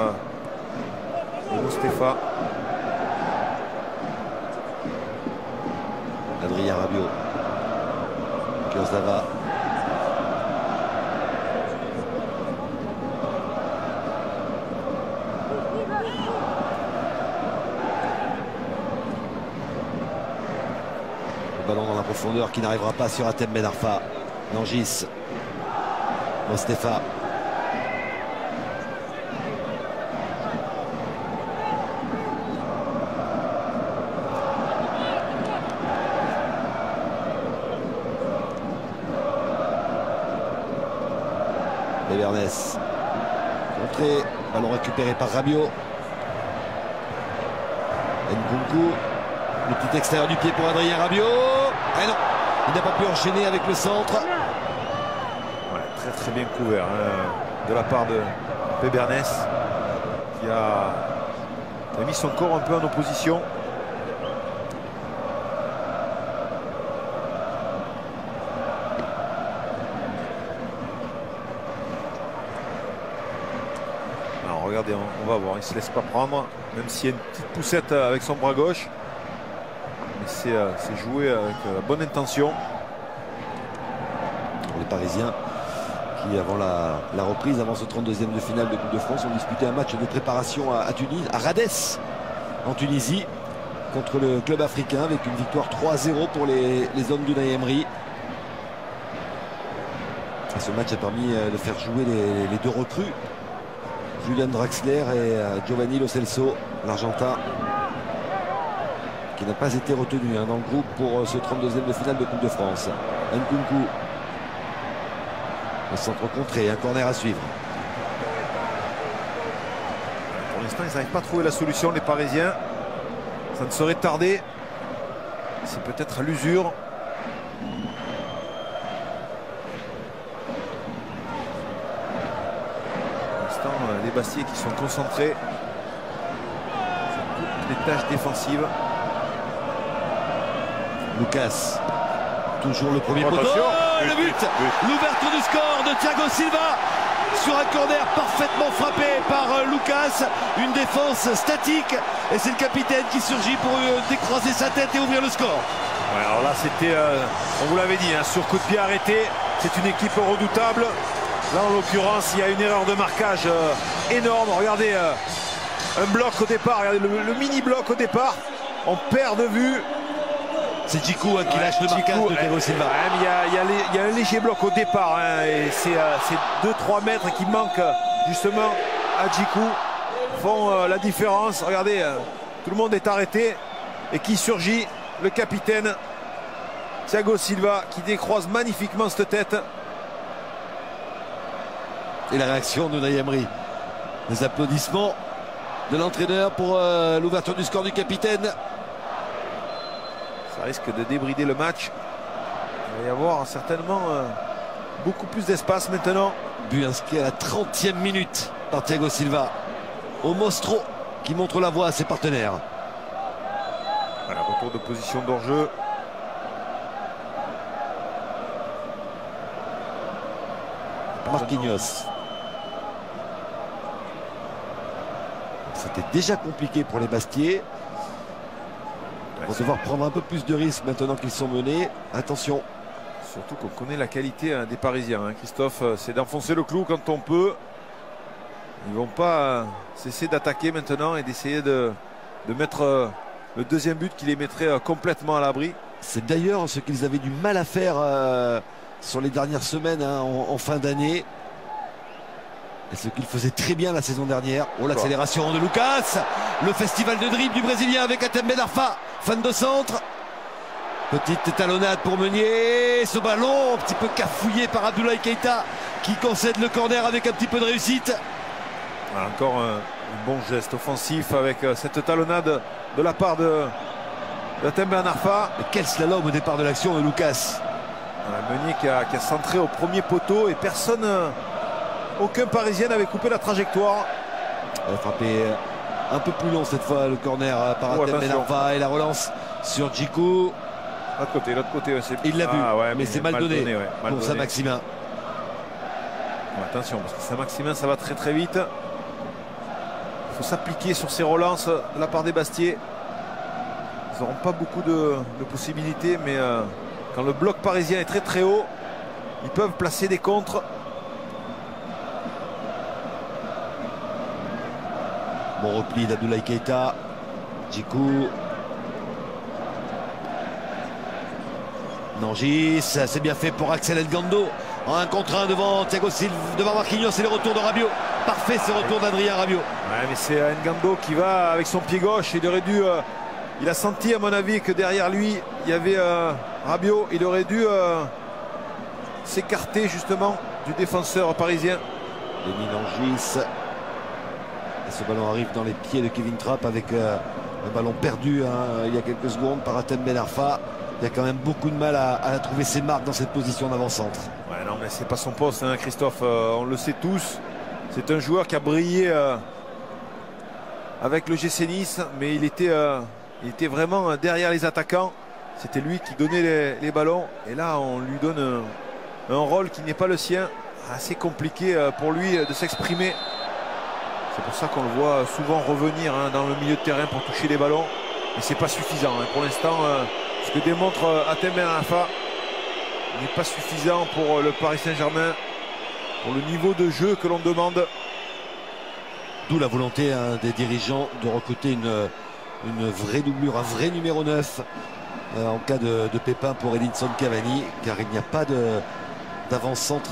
de Moustapha. Adrien Rabiot. Kurzawa. Le ballon dans la profondeur qui n'arrivera pas sur Hatem Ben Arfa. Nangis. Mostefa. Bernès. Contré. Ballon récupéré par Rabiot. Nkunku. Le petit extérieur du pied pour Adrien Rabiot. Ah non, il n'a pas pu enchaîner avec le centre. Ouais, très très bien couvert hein, de la part de Bernès qui a mis son corps un peu en opposition. Alors regardez, on va voir, il ne se laisse pas prendre, même s'il y a une petite poussette avec son bras gauche. Mais c'est joué avec la bonne intention. Les Parisiens qui, avant la reprise, avant ce 32e de finale de Coupe de France, ont disputé un match de préparation à Tunis, à Rades, en Tunisie, contre le club africain, avec une victoire 3-0 pour les hommes d'Unai Emery. Et ce match a permis de faire jouer les deux recrues Julian Draxler et Giovanni Lo Celso, l'Argentin, qui n'a pas été retenu dans le groupe pour ce 32e de finale de Coupe de France. Nkunku, un centre contré, un corner à suivre. Pour l'instant, ils n'arrivent pas à trouver la solution, les Parisiens. Ça ne saurait tarder. C'est peut-être à l'usure. Pour l'instant, les Bastiais qui sont concentrés sur toutes les tâches défensives. Lucas, toujours le premier poteau. Attention. Oh, le but, l'ouverture du score de Thiago Silva sur un corner parfaitement frappé par Lucas. Une défense statique et c'est le capitaine qui surgit pour décroiser sa tête et ouvrir le score. Ouais, alors là, c'était, on vous l'avait dit, sur coup de pied arrêté. C'est une équipe redoutable. Là, en l'occurrence, il y a une erreur de marquage énorme. Regardez, un bloc au départ. Regardez le mini bloc au départ. On perd de vue. C'est Djikou qui lâche le marquage de Thiago Silva. Il y a un léger bloc au départ. Et c'est 2-3 mètres qui manquent justement à Djikou. Font la différence. Regardez, tout le monde est arrêté. Et qui surgit? Le capitaine Thiago Silva qui décroise magnifiquement cette tête. Et la réaction de Unai Emery. Les applaudissements de l'entraîneur pour l'ouverture du score du capitaine. Ça risque de débrider le match. Il va y avoir certainement beaucoup plus d'espace maintenant. But inscrit à la 30e minute par Thiago Silva. Au Mostro qui montre la voie à ses partenaires. Voilà, retour de position d'hors-jeu. Marquinhos. C'était déjà compliqué pour les Bastiais. Ils vont devoir prendre un peu plus de risques maintenant qu'ils sont menés. Attention. Surtout qu'on connaît la qualité des Parisiens. Christophe, c'est d'enfoncer le clou quand on peut. Ils ne vont pas cesser d'attaquer maintenant et d'essayer de mettre le deuxième but qui les mettrait complètement à l'abri. C'est d'ailleurs ce qu'ils avaient du mal à faire sur les dernières semaines en fin d'année. Et ce qu'ils faisaient très bien la saison dernière. Oh, l'accélération de Lucas. Le festival de dribble du Brésilien avec Hatem Ben Arfa. Fan de centre. Petite talonnade pour Meunier. Ce ballon un petit peu cafouillé par Abdoulaye Keita qui concède le corner avec un petit peu de réussite. Voilà, encore un bon geste offensif avec cette talonnade de la part de Hatem Ben Arfa. Et quel slalom au départ de l'action de Lucas. Meunier qui a centré au premier poteau et personne, aucun Parisien n'avait coupé la trajectoire. Il a frappé un peu plus long cette fois le corner par Hatem Ben Arfa et la relance sur Djikou. L'autre côté, il l'a vu, ouais, mais c'est mal donné, mal pour Saint-Maximin. Bon, attention, parce que Saint-Maximin, ça va très très vite. Il faut s'appliquer sur ces relances de la part des Bastiais. Ils n'auront pas beaucoup de possibilités, mais quand le bloc parisien est très très haut, ils peuvent placer des contres. Bon repli d'Abdoulaye Keita. Djikou. Nangis, c'est bien fait pour Axel Elgando. En 1 contre 1 devant Thiago Silva, devant Marquinhos et le retour de Rabiot. Parfait ce retour d'Adrien Rabiot. Ouais, mais c'est Elgando qui va avec son pied gauche. Il aurait dû. Il a senti à mon avis que derrière lui il y avait Rabiot. Il aurait dû s'écarter justement du défenseur parisien. Denis Nangis. Et ce ballon arrive dans les pieds de Kevin Trapp avec un ballon perdu il y a quelques secondes par Hatem Ben Arfa. Il y a quand même beaucoup de mal à trouver ses marques dans cette position d'avant-centre. Ouais, non, mais c'est pas son poste, Christophe. On le sait tous. C'est un joueur qui a brillé avec le GC Nice, mais il était vraiment derrière les attaquants. C'était lui qui donnait les ballons. Et là, on lui donne un rôle qui n'est pas le sien. Assez compliqué pour lui de s'exprimer. C'est pour ça qu'on le voit souvent revenir dans le milieu de terrain pour toucher les ballons. Mais c'est pas suffisant. Pour l'instant, ce que démontre Hatem Ben Arfa n'est pas suffisant pour le Paris Saint-Germain, pour le niveau de jeu que l'on demande. D'où la volonté des dirigeants de recruter une vraie doublure, un vrai numéro 9 en cas de pépin pour Edinson Cavani, car il n'y a pas de d'avant-centre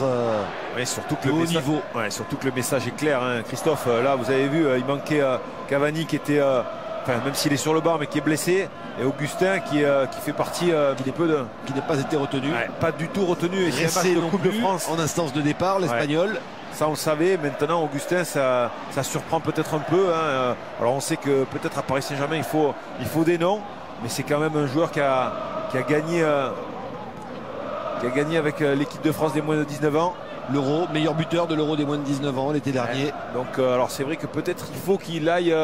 oui, surtout que de le haut message, niveau. ouais, surtout que le message est clair, hein. Christophe, là vous avez vu, il manquait Cavani qui était, enfin, même s'il est sur le banc mais qui est blessé, et Augustin qui fait partie qui n'a pas été retenu. Ouais, pas du tout retenu. Et c'est un match de non Coupe de plus France. En instance de départ, l'Espagnol. Ouais. Ça on le savait. Maintenant Augustin, ça surprend peut-être un peu, hein. Alors on sait que peut-être à Paris Saint-Germain il faut des noms, mais c'est quand même un joueur qui a gagné avec l'équipe de France des moins de 19 ans. L'Euro, meilleur buteur de l'Euro des moins de 19 ans l'été dernier. Ouais. Donc alors c'est vrai que peut-être il faut qu'il aille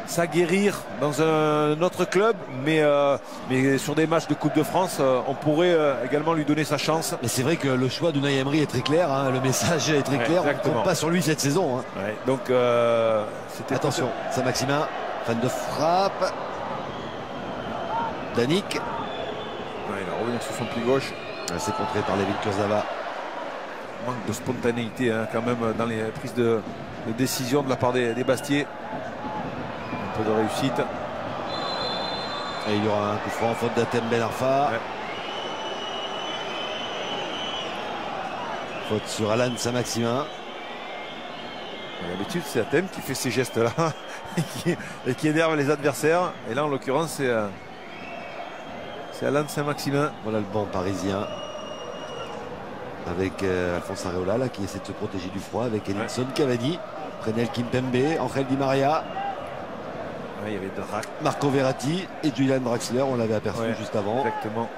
s'aguerrir dans un autre club, mais sur des matchs de Coupe de France, on pourrait également lui donner sa chance. Mais c'est vrai que le choix d'Unai Emery est très clair, hein. Le message est très clair. Exactement. On ne compte pas sur lui cette saison, hein. Ouais, donc c'était attention, Saint-Maximin, fan de frappe. Danick. Ouais, il va revenir sur son pied gauche. C'est contré par Levin Kurzawa. Manque de spontanéité, hein, quand même dans les prises de décision de la part des Bastiers. Un peu de réussite. Et il y aura un coup franc, faute d'Atem Ben Arfa. Ouais. Faute sur Alan Saint-Maximin. D'habitude c'est Atem qui fait ces gestes là et qui énerve les adversaires. Et là en l'occurrence c'est Alan Saint-Maximin. Voilà le banc parisien. Avec Alphonse Areola là, qui essaie de se protéger du froid. Avec Edinson Cavani. Prenel Kimpembe. Angel Di Maria. Ouais, il y avait Marco Verratti et Julian Draxler. On l'avait aperçu juste avant. Exactement.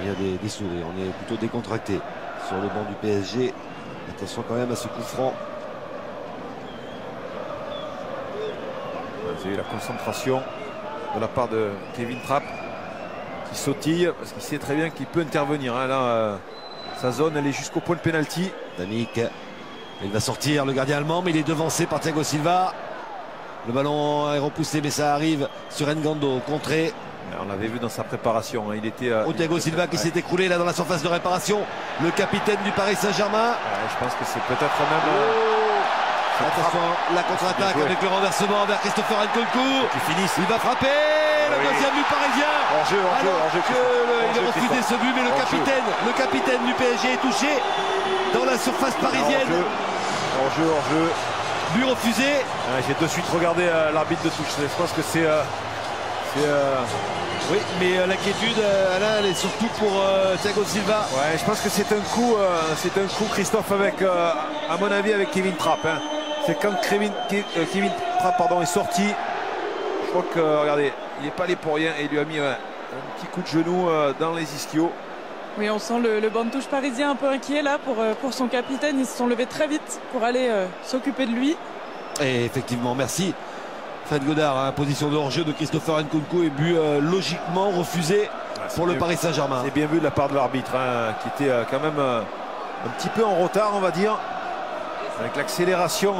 Il y a des sourires. On est plutôt décontracté sur le banc du PSG. Attention quand même à ce coup franc. Vous avez la concentration de la part de Kevin Trapp qui sautille parce qu'il sait très bien qu'il peut intervenir, hein. Là sa zone elle est jusqu'au point de pénalty. Danick, il va sortir le gardien allemand, mais il est devancé par Thiago Silva. Le ballon est repoussé, mais ça arrive sur Ngando, contré. On l'avait vu dans sa préparation, hein. Il était Thiago Silva qui s'est écroulé là dans la surface de réparation. Le capitaine du Paris Saint-Germain. Je pense que c'est peut-être même attention, la contre-attaque avec le renversement vers Christopher Nkunku. Il va frapper le deuxième but parisien. Hors-jeu. Il a refusé ce but, mais le capitaine du PSG est touché dans la surface parisienne. Hors-jeu. But refusé. J'ai de suite regardé l'arbitre de touche. Je pense que c'est oui, mais l'inquiétude, Alain, elle est surtout pour Thiago Silva. Ouais, je pense que c'est un coup, Christophe, avec, à mon avis, avec Kevin Trapp, hein. C'est quand Kevin Trapp est sorti. Je crois que, regardez, il n'est pas allé pour rien et il lui a mis un petit coup de genou dans les ischios. Oui, on sent le banc de touche parisien un peu inquiet là pour son capitaine. Ils se sont levés très vite pour aller s'occuper de lui. Et effectivement, merci. Fred Godard, hein, position de hors-jeu de Christopher Nkunku et but logiquement refusé pour le Paris Saint-Germain. C'est bien vu de la part de l'arbitre, hein, qui était quand même un petit peu en retard, on va dire, avec l'accélération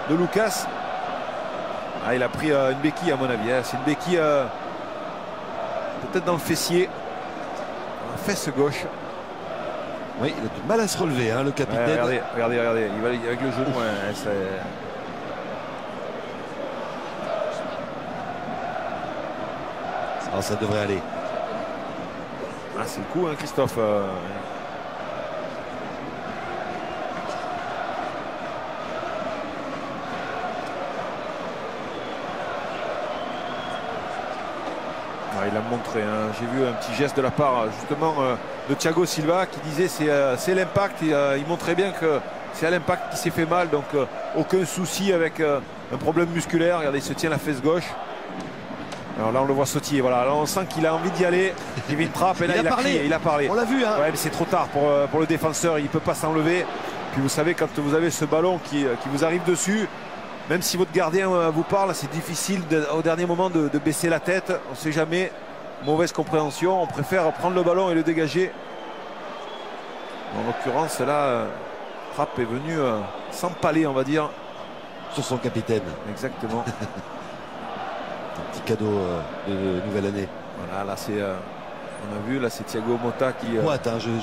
de Lucas. Il a pris une béquille à mon avis, hein. C'est une béquille peut-être dans le fessier, dans la fesse gauche. Oui, il a du mal à se relever, hein, le capitaine. Regardez, il va avec le genou. Alors ça devrait aller. C'est le coup, hein, Christophe. Il a montré, hein. J'ai vu un petit geste de la part justement de Thiago Silva qui disait c'est l'impact. Il montrait bien que c'est à l'impact qui s'est fait mal, donc aucun souci avec un problème musculaire. Regardez, il se tient la fesse gauche. Alors là on le voit sautiller, voilà. Là on sent qu'il a envie d'y aller. Kevin Trapp, et là il a parlé. On l'a vu, hein. Ouais, mais c'est trop tard pour le défenseur, il ne peut pas s'enlever. Puis vous savez, quand vous avez ce ballon qui vous arrive dessus, même si votre gardien vous parle, c'est difficile au dernier moment de baisser la tête. On ne sait jamais. Mauvaise compréhension. On préfère prendre le ballon et le dégager. En l'occurrence, là, Trapp est venu s'empaler, on va dire. Sur son capitaine. Exactement. Un petit cadeau de nouvelle année. Voilà, là c'est... on a vu, là c'est Thiago Motta qui...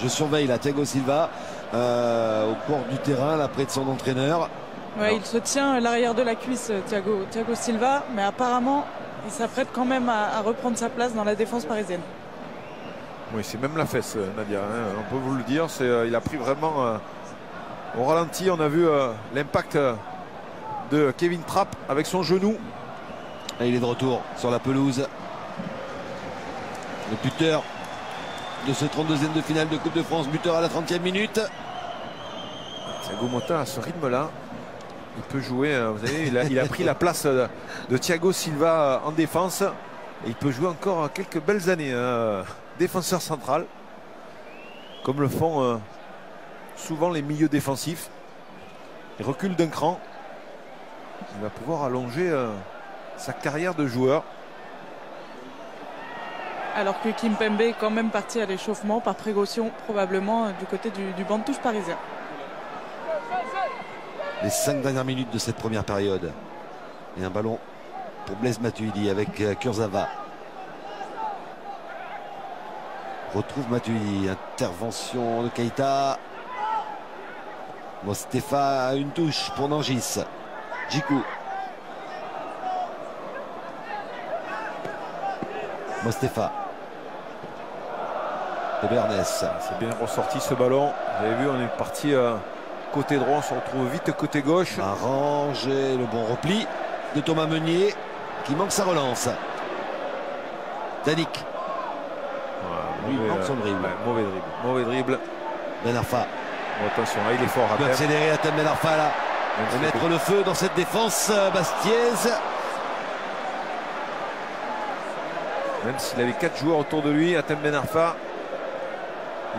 je surveille là Thiago Silva au bord du terrain, là près de son entraîneur. Ouais, il se tient à l'arrière de la cuisse, Thiago Silva, mais apparemment il s'apprête quand même à reprendre sa place dans la défense parisienne. Oui, c'est même la fesse, Nadia, hein, on peut vous le dire. Il a pris vraiment au ralenti. On a vu l'impact de Kevin Trapp avec son genou. Et il est de retour sur la pelouse. Le buteur de ce 32e de finale de Coupe de France, buteur à la 30e minute. Thiago Motta à ce rythme-là, il peut jouer. Vous savez, il a pris la place de Thiago Silva en défense. Et il peut jouer encore quelques belles années. Défenseur central, comme le font souvent les milieux défensifs. Il recule d'un cran. Il va pouvoir allonger sa carrière de joueur. Alors que Kimpembe est quand même parti à l'échauffement par précaution, probablement du côté du banc de touche parisien. Les 5 dernières minutes de cette première période. Et un ballon pour Blaise Matuidi avec Kurzawa. Retrouve Matuidi. Intervention de Keita. Mostefa a une touche pour Nangis. Djikou. Mostefa. De Bernès. C'est bien ressorti ce ballon. Vous avez vu, on est parti côté droit. On se retrouve vite côté gauche. Arrangé le bon repli de Thomas Meunier qui manque sa relance. Danick. Lui manque son dribble. Mauvais dribble. Ben Arfa. Bon, attention, là, il est fort. Il peut accélérer à Ben Arfa là. Et mettre le feu dans cette défense bastiaise. Même s'il avait 4 joueurs autour de lui, Hatem Ben Arfa,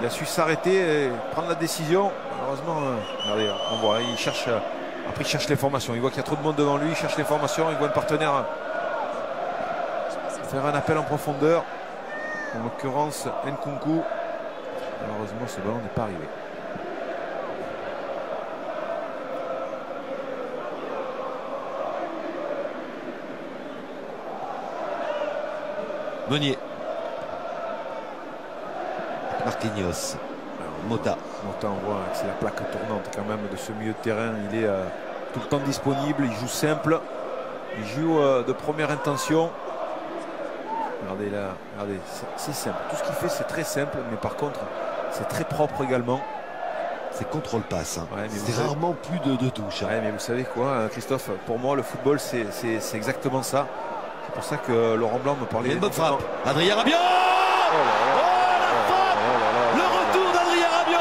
il a su s'arrêter et prendre la décision. Malheureusement, regardez, on voit, il cherche. Après, il cherche les formations. Il voit qu'il y a trop de monde devant lui. Il cherche les formations. Il voit un partenaire faire un appel en profondeur. En l'occurrence, Nkunku. Malheureusement, ce ballon n'est pas arrivé. Meunier. Marquinhos. Motta. Motta, on voit que c'est la plaque tournante quand même de ce milieu de terrain. Il est tout le temps disponible. Il joue simple. Il joue de première intention. Regardez là, regardez, c'est simple. Tout ce qu'il fait, c'est très simple. Mais par contre, c'est très propre également. C'est contrôle-passe. Hein. Ouais, c'est rarement plus de touches. Hein. Ouais, mais vous savez quoi, Christophe, pour moi, le football, c'est exactement ça. C'est pour ça que Laurent Blanc me parlait. Une bonne frappe. Adrien Rabiot. La frappe. Le retour d'Adrien Rabiot.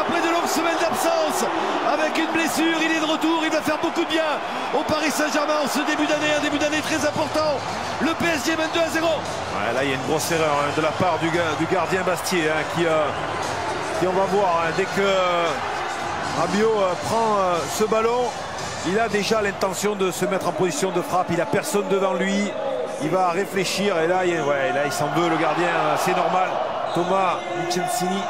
Après de longues semaines d'absence. Avec une blessure, il est de retour. Il va faire beaucoup de bien au Paris Saint-Germain en ce début d'année. Un début d'année très important. Le PSG mène 2-0. Ouais, là, il y a une grosse erreur de la part du gardien Bastier qui on va voir, dès que Rabiot prend ce ballon, il a déjà l'intention de se mettre en position de frappe. Il n'a personne devant lui. Il va réfléchir. Et là, il s'en veut, le gardien. C'est normal. Thomas Michelcini.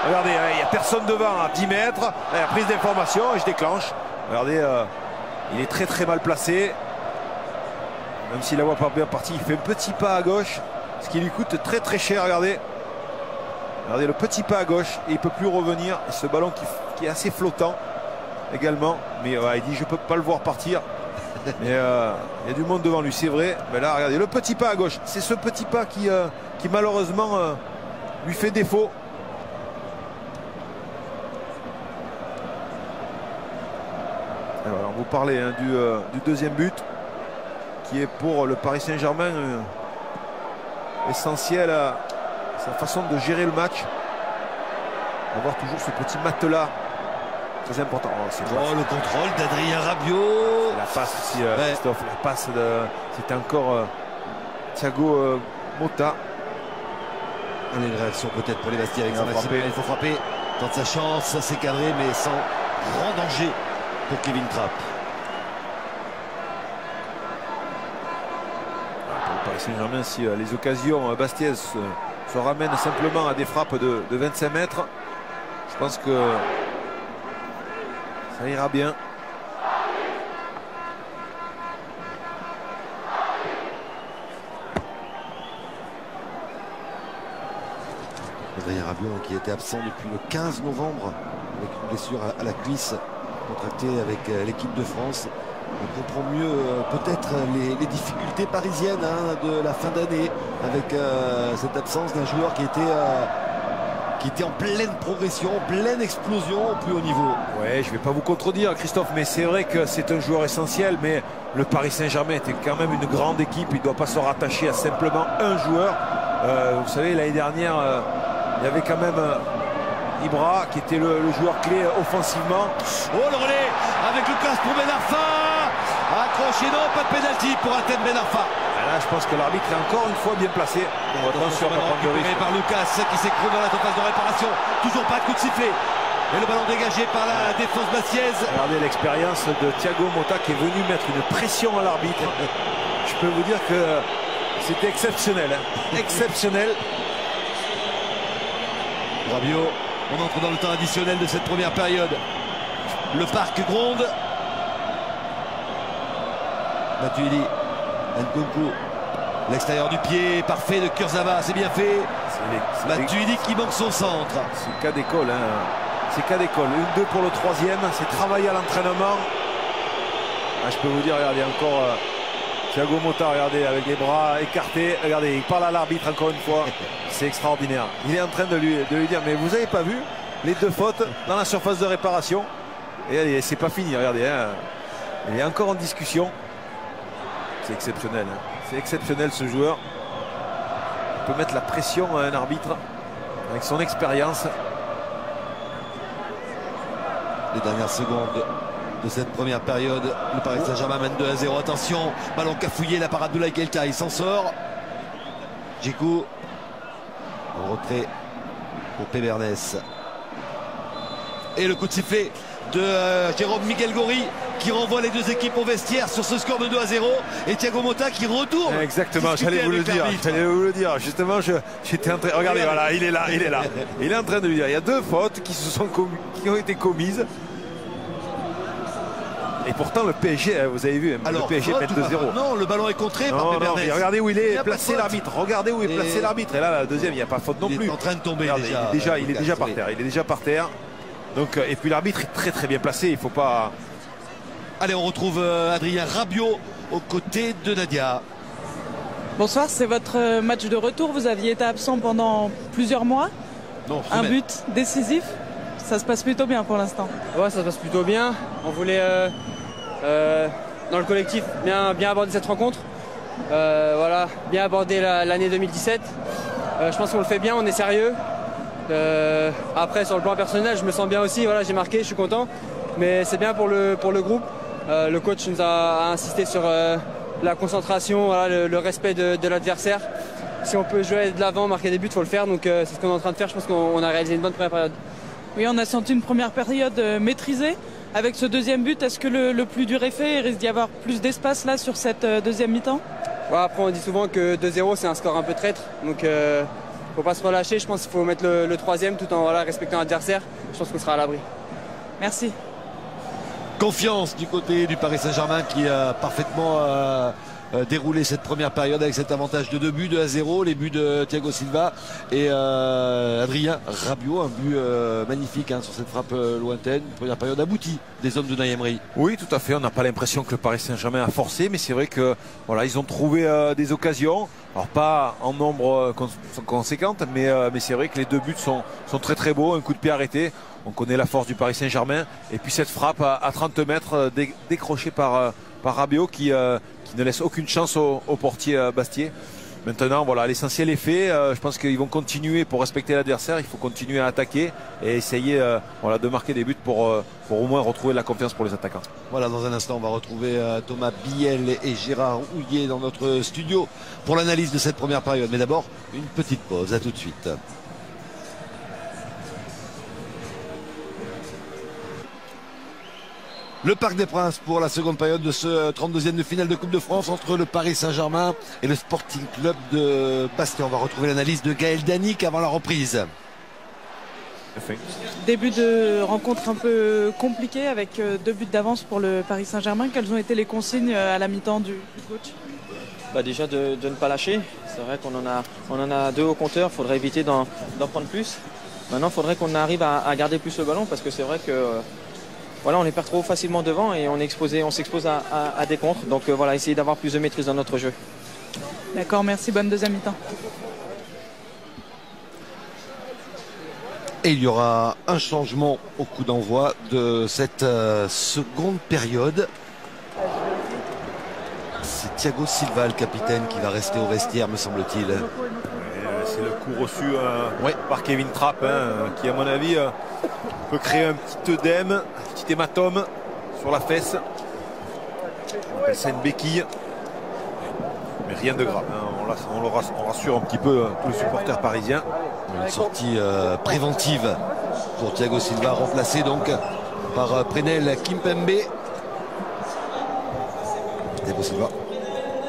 Regardez, il n'y a personne devant à 10 mètres. La prise d'information, et je déclenche. Regardez, il est très très mal placé. Même s'il la voit pas bien parti, il fait un petit pas à gauche. Ce qui lui coûte très très cher. Regardez. Regardez le petit pas à gauche. Et il ne peut plus revenir. Et ce ballon qui est assez flottant également, mais il dit je peux pas le voir partir. Mais il y a du monde devant lui, c'est vrai. Mais là, regardez le petit pas à gauche. C'est ce petit pas qui malheureusement lui fait défaut. Et voilà, on vous parlait du deuxième but, qui est pour le Paris Saint-Germain essentiel à sa façon de gérer le match. Avoir toujours ce petit matelas. Très important. Le contrôle d'Adrien Rabiot. La passe aussi, Christophe. La passe c'était encore Thiago Motta. Une réaction peut-être pour les Bastiais avec Jean-Maxime. Il faut frapper. Tente sa chance, ça s'est cadré, mais sans grand danger pour Kevin Trapp. Pour le Paris Saint-Germain, si les occasions bastiaises se ramènent simplement à des frappes de 25 mètres, je pense que ça ira bien. Adrien Rabiot qui était absent depuis le 15 novembre avec une blessure à la cuisse contractée avec l'équipe de France. On comprend mieux peut-être les difficultés parisiennes de la fin d'année. avec cette absence d'un joueur qui était en pleine progression, en pleine explosion au plus haut niveau. Ouais, je ne vais pas vous contredire, Christophe, mais c'est vrai que c'est un joueur essentiel, mais le Paris Saint-Germain était quand même une grande équipe. Il ne doit pas se rattacher à simplement un joueur. Vous savez, l'année dernière, il y avait quand même Ibra qui était le joueur clé offensivement. Oh, le relais avec Lucas pour Ben Arfa. Accroché, non, pas de pénalty pour Athènes Ben Arfa. Là, je pense que l'arbitre est encore une fois bien placé. Attention, récupéré par Lucas qui s'écroule dans la surface de réparation. Toujours pas de coup de sifflet. Et le ballon dégagé par la défense bastiaise. Regardez l'expérience de Thiago Motta qui est venu mettre une pression à l'arbitre. Je peux vous dire que c'était exceptionnel. Exceptionnel. Rabiot, on entre dans le temps additionnel de cette première période. Le parc gronde. Matuidi, Nkunku, l'extérieur du pied, parfait de Kurzawa, c'est bien fait. Matuidi qui manque son centre. C'est cas d'école, hein. C'est cas d'école. 1-2 pour le troisième, c'est travailler à l'entraînement. Je peux vous dire, regardez encore Thiago Motta, regardez, avec les bras écartés. Regardez, il parle à l'arbitre encore une fois. C'est extraordinaire. Il est en train de lui dire, mais vous n'avez pas vu les deux fautes dans la surface de réparation. Et c'est pas fini, regardez. Hein. Il est encore en discussion. C'est exceptionnel. Hein. C'est exceptionnel ce joueur. Il peut mettre la pression à un arbitre avec son expérience. Les dernières secondes de cette première période, le Paris Saint-Germain mène 2-0. Attention, ballon cafouillé, la parade de Abdoulaye Keita, il s'en sort. Djikou en retrait pour Pébernes. Et le coup de sifflet de Jérôme Miguel Gori qui renvoie les deux équipes au vestiaire sur ce score de 2-0. Et Thiago Motta qui retourne. Exactement, j'allais vous le dire. Justement, j'étais en train. Regardez, voilà, il est là. Il est en train de lui dire. Il y a deux fautes qui ont été commises. Et pourtant, le PSG, vous avez vu, alors, le PSG met 2-0. Non, le ballon est contré par Pébernes. Regardez où il est placé l'arbitre. Regardez où est placé l'arbitre. Et là, la deuxième, il n'y a pas faute non plus. Il est en train de tomber. Regardez, il est déjà par terre. Il est déjà par terre. Donc, et puis l'arbitre est très très bien placé. Il ne faut pas. Allez, on retrouve Adrien Rabiot aux côtés de Nadia. Bonsoir, c'est votre match de retour. Vous aviez été absent pendant plusieurs mois. Non, un but décisif. Ça se passe plutôt bien pour l'instant. Ouais, ça se passe plutôt bien. On voulait, dans le collectif, bien aborder cette rencontre. Voilà, bien aborder l'année 2017. Je pense qu'on le fait bien, on est sérieux. Après, sur le plan personnel, je me sens bien aussi. Voilà, j'ai marqué, je suis content. Mais c'est bien pour le groupe. Le coach nous a insisté sur la concentration, voilà, le respect de l'adversaire. Si on peut jouer de l'avant, marquer des buts, il faut le faire. Donc c'est ce qu'on est en train de faire. Je pense qu'on a réalisé une bonne première période. Oui, on a senti une première période maîtrisée. Avec ce deuxième but, est-ce que le plus dur est fait? Il risque d'y avoir plus d'espace là sur cette deuxième mi-temps? Ouais, après, on dit souvent que 2-0, c'est un score un peu traître. Donc faut pas se relâcher. Je pense qu'il faut mettre le troisième tout en respectant l'adversaire. Je pense qu'on sera à l'abri. Merci. Confiance du côté du Paris Saint-Germain qui a parfaitement déroulé cette première période avec cet avantage de 2 buts, 2-0, les buts de Thiago Silva et Adrien Rabiot, un but magnifique sur cette frappe lointaine, une première période aboutie des hommes de Unai Emery. Oui, tout à fait, on n'a pas l'impression que le Paris Saint-Germain a forcé, mais c'est vrai que voilà, ils ont trouvé des occasions, alors pas en nombre conséquent, mais c'est vrai que les deux buts sont très très beaux, un coup de pied arrêté. On connaît la force du Paris Saint-Germain. Et puis cette frappe à 30 mètres décrochée par Rabiot qui ne laisse aucune chance au portier Bastier. Maintenant, voilà, l'essentiel est fait. Je pense qu'ils vont continuer pour respecter l'adversaire. Il faut continuer à attaquer et essayer de marquer des buts pour au moins retrouver la confiance pour les attaquants. Voilà, dans un instant, on va retrouver Thomas Biel et Gérard Houllier dans notre studio pour l'analyse de cette première période. Mais d'abord, une petite pause. À tout de suite. Le Parc des Princes pour la seconde période de ce 32e de finale de Coupe de France entre le Paris Saint-Germain et le Sporting Club de Bastia. On va retrouver l'analyse de Gaël Danic avant la reprise. Début de rencontre un peu compliqué avec 2 buts d'avance pour le Paris Saint-Germain. Quelles ont été les consignes à la mi-temps du coach? Déjà de ne pas lâcher. C'est vrai qu'on en a 2 au compteur, il faudrait éviter d'en prendre plus. Maintenant, il faudrait qu'on arrive à garder plus le ballon parce que c'est vrai que voilà, on les perd trop facilement devant et on s'expose à des contres. Donc voilà, essayer d'avoir plus de maîtrise dans notre jeu. D'accord, merci, bonne deuxième mi-temps. Et il y aura un changement au coup d'envoi de cette seconde période. C'est Thiago Silva, le capitaine, qui va rester au vestiaire, me semble-t-il. C'est le coup reçu par Kevin Trapp, qui, à mon avis, peut créer un petit œdème, un petit hématome sur la fesse. On appelle ça une béquille. Mais rien de grave. On rassure un petit peu tous les supporters parisiens. Une sortie préventive pour Thiago Silva, remplacé donc par Prenel Kimpembe. Thiago Silva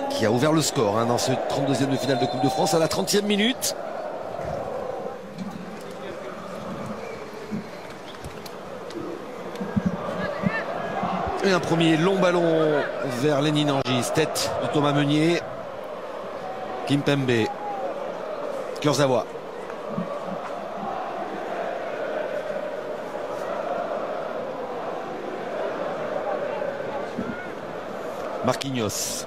qui a ouvert le score dans ce 32e de finale de Coupe de France à la 30e minute. Et un premier long ballon vers Lenny Nangis, tête de Thomas Meunier. Kimpembe, Kurzawa. Marquinhos.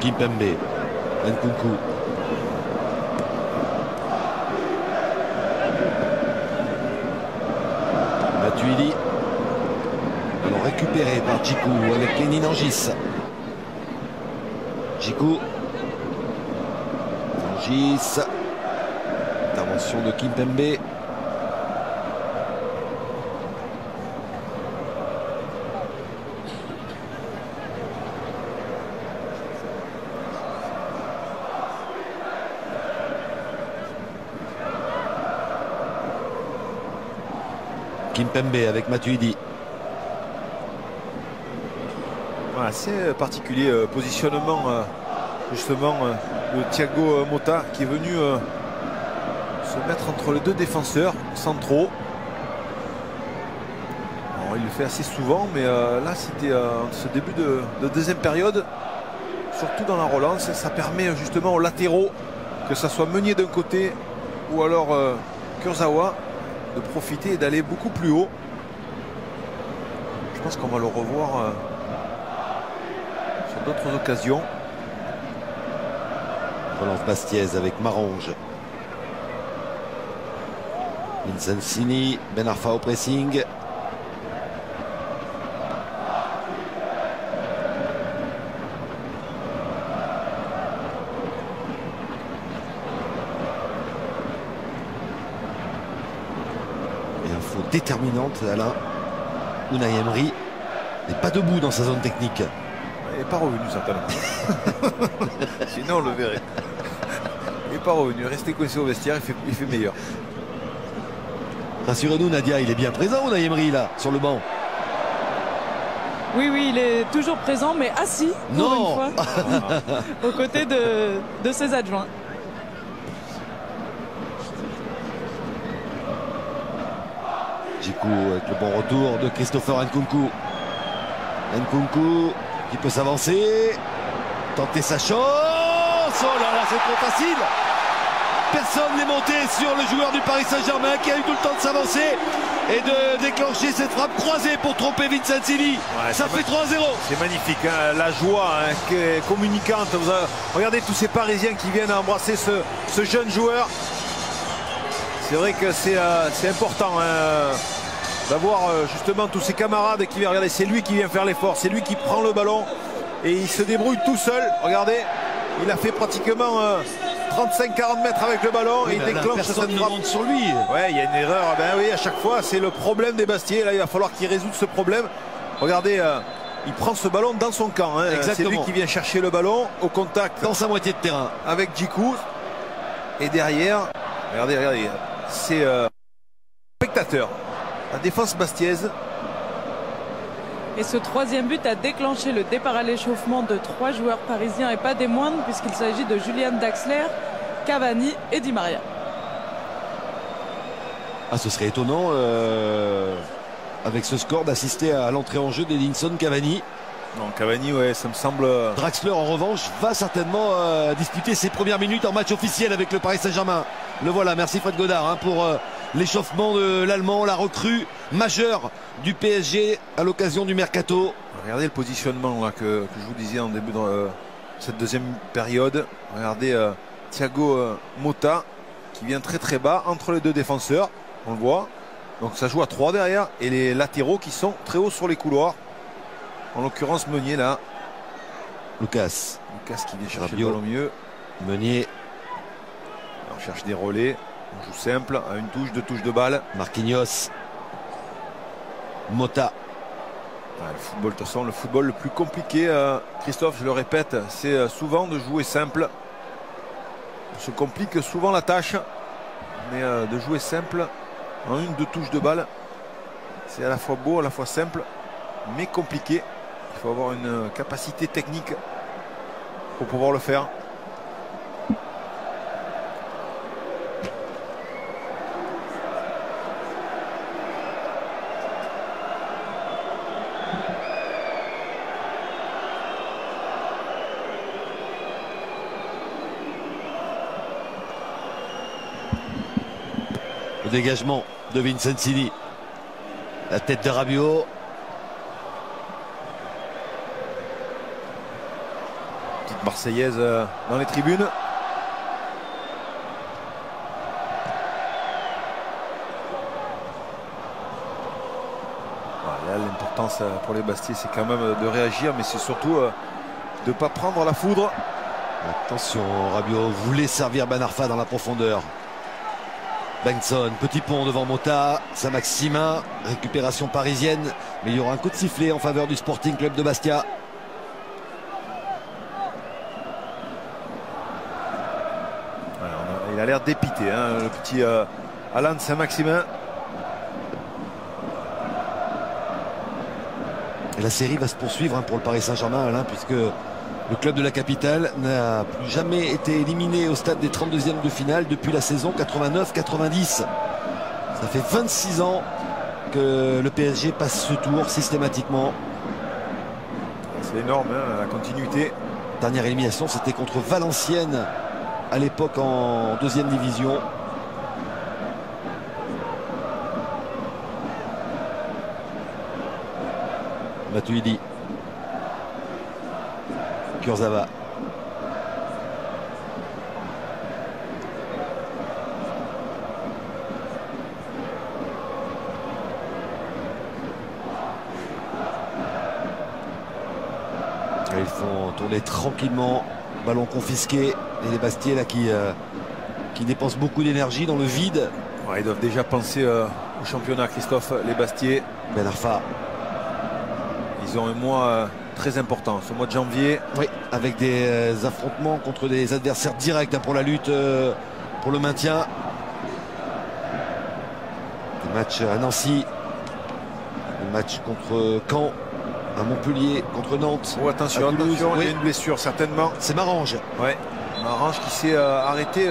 Kimpembe, Nkunku. Matuidi. Alors récupéré par Djikou avec Lenny Nangis. Djikou. Nangis. Intervention de Kimpembe. Kimpembe avec Matuidi. Assez particulier positionnement justement de Thiago Motta, qui est venu se mettre entre les deux défenseurs centraux. Alors, il le fait assez souvent, mais là c'était ce début de deuxième période, surtout dans la relance, ça permet justement aux latéraux, que ça soit Meunier d'un côté ou alors Kurzawa, de profiter et d'aller beaucoup plus haut. Je pense qu'on va le revoir sur d'autres occasions. Relance Bastiez avec Marange. Vincenzini, Ben Arfa au pressing. Déterminante, Alain. Unai Emery n'est pas debout dans sa zone technique. Il n'est pas revenu certainement. Sinon on le verrait. Il n'est pas revenu. Restez coincé au vestiaire, il fait meilleur. Rassurez-nous, Nadia, il est bien présent, Unai Emery, là, sur le banc. Oui, il est toujours présent, mais assis, pour une fois, aux côtés de ses adjoints. Djikou avec le bon retour de Christopher Nkunku. Nkunku qui peut s'avancer, tenter sa chance. Oh là là, c'est trop facile. Personne n'est monté sur le joueur du Paris Saint-Germain, qui a eu tout le temps de s'avancer et de déclencher cette frappe croisée pour tromper Vincenzini. Ça fait 3-0. C'est magnifique, hein, la joie qui est communicante. Regardez tous ces Parisiens qui viennent embrasser ce jeune joueur. C'est vrai que c'est important d'avoir justement tous ces camarades qui viennent. Regardez, c'est lui qui vient faire l'effort, c'est lui qui prend le ballon et il se débrouille tout seul. Regardez, il a fait pratiquement 35-40 mètres avec le ballon, et il déclenche cette frappe sur lui. Ouais, il y a une erreur. Ben oui, à chaque fois, c'est le problème des Bastiers. Là, il va falloir qu'il résoudre ce problème. Regardez, il prend ce ballon dans son camp. Hein. C'est lui qui vient chercher le ballon au contact dans sa moitié de terrain avec Djikou. Et derrière, regardez. C'est spectateur, la défense bastiaise. Et ce troisième but a déclenché le départ à l'échauffement de 3 joueurs parisiens et pas des moindres, puisqu'il s'agit de Julian Draxler, Cavani et Di Maria. Ah, ce serait étonnant avec ce score d'assister à l'entrée en jeu d'Edinson Cavani. Non, Cavani, ouais, ça me semble. Draxler, en revanche, va certainement disputer ses premières minutes en match officiel avec le Paris Saint-Germain. Le voilà, merci Fred Godard hein, pour l'échauffement de l'Allemand, la recrue majeure du PSG à l'occasion du Mercato. Regardez le positionnement là, que je vous disais en début de cette deuxième période. Regardez Thiago Motta qui vient très très bas entre les deux défenseurs, on le voit. Donc ça joue à 3 derrière et les latéraux qui sont très hauts sur les couloirs. En l'occurrence Meunier là. Lucas qui vient chercher le ballon mieux. Meunier. On cherche des relais. On joue simple à une touche, 2 touches de balle. Marquinhos. Motta. Le football, de toute façon, le football le plus compliqué, Christophe, je le répète, c'est souvent de jouer simple. On se complique souvent la tâche, mais de jouer simple en 1-2 touches de balle, c'est à la fois beau, à la fois simple, mais compliqué. Il faut avoir une capacité technique pour pouvoir le faire. Le dégagement de Vincenzini. La tête de Rabiot. Petite Marseillaise dans les tribunes. Là, l'importance pour les Bastiais, c'est quand même de réagir, mais c'est surtout de ne pas prendre la foudre. Attention, Rabiot voulait servir Ben Arfa dans la profondeur. Bengtson, petit pont devant Motta, Saint-Maximin, récupération parisienne, mais il y aura un coup de sifflet en faveur du Sporting Club de Bastia. Il a l'air dépité, hein, le petit Alan Saint-Maximin. Et la série va se poursuivre hein, pour le Paris Saint-Germain, Alain, puisque le club de la capitale n'a plus jamais été éliminé au stade des 32e de finale depuis la saison 89-90. Ça fait 26 ans que le PSG passe ce tour systématiquement. C'est énorme, hein, la continuité. Dernière élimination, c'était contre Valenciennes à l'époque en 2e division. Matuidi. Kurzawa. Ils font tourner tranquillement. Ballon confisqué. Et les Bastiais là qui dépensent beaucoup d'énergie dans le vide. Ouais, ils doivent déjà penser au championnat, Christophe, les Bastiais. Ben Arfa. Ils ont un mois très important, ce mois de janvier. Oui, avec des affrontements contre des adversaires directs hein, pour la lutte pour le maintien. Des matchs à Nancy, des matchs contre Caen, à Montpellier, contre Nantes. Oh, attention, Toulouse, attention, oui. il y a une blessure certainement. C'est Marange. Ouais, Marange qui s'est arrêté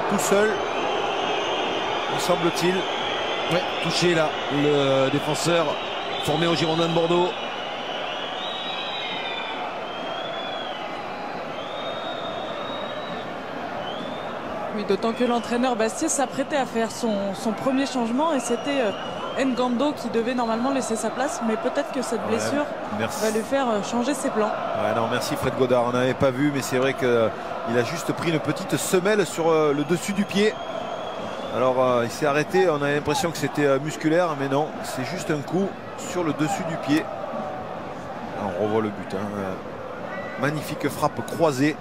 tout seul, me semble-t-il. Ouais, touché là, le défenseur formé au Girondins de Bordeaux. Oui, d'autant que l'entraîneur Bastier s'apprêtait à faire son premier changement et c'était Ngando qui devait normalement laisser sa place, mais peut-être que cette blessure va lui faire changer ses plans. Ouais, non, merci Fred Godard, on n'avait pas vu, mais c'est vrai qu'il a juste pris une petite semelle sur le dessus du pied. Alors il s'est arrêté, on a l'impression que c'était musculaire, mais non, c'est juste un coup sur le dessus du pied. Là, on revoit le but. Hein. Magnifique frappe croisée.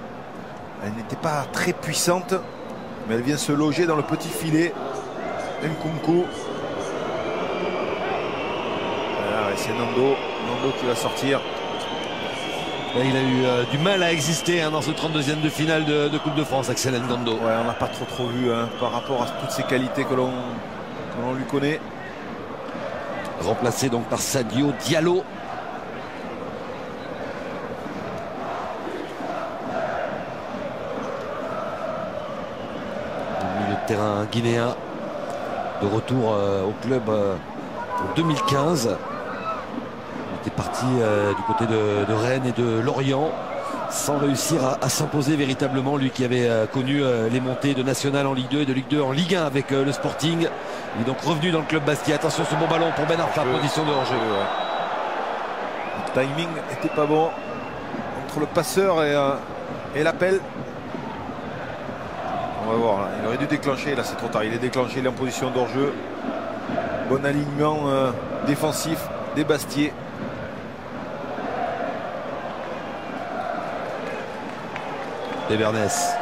Elle n'était pas très puissante, mais elle vient se loger dans le petit filet. Nkunku. Voilà, c'est Nando qui va sortir. Là, il a eu du mal à exister hein, dans ce 32e de finale de Coupe de France, Axel Ngando. Ouais, on n'a pas trop vu hein, par rapport à toutes ces qualités que l'on lui connaît. Remplacé donc par Sadio Diallo. Le milieu de terrain guinéen de retour au club en 2015. Il était parti du côté de Rennes et de Lorient sans réussir à s'imposer véritablement, lui qui avait connu les montées de National en Ligue 2 et de Ligue 2 en Ligue 1 avec le Sporting. Il est donc revenu dans le club Bastia. Attention, ce bon ballon pour Ben Arfa, position de hors-jeu. Le timing n'était pas bon entre le passeur et l'appel. On va voir, là. Il aurait dû déclencher, là c'est trop tard, il est déclenché, il est en position d'hors-jeu. Bon alignement défensif des Bastiais. Et Bernès.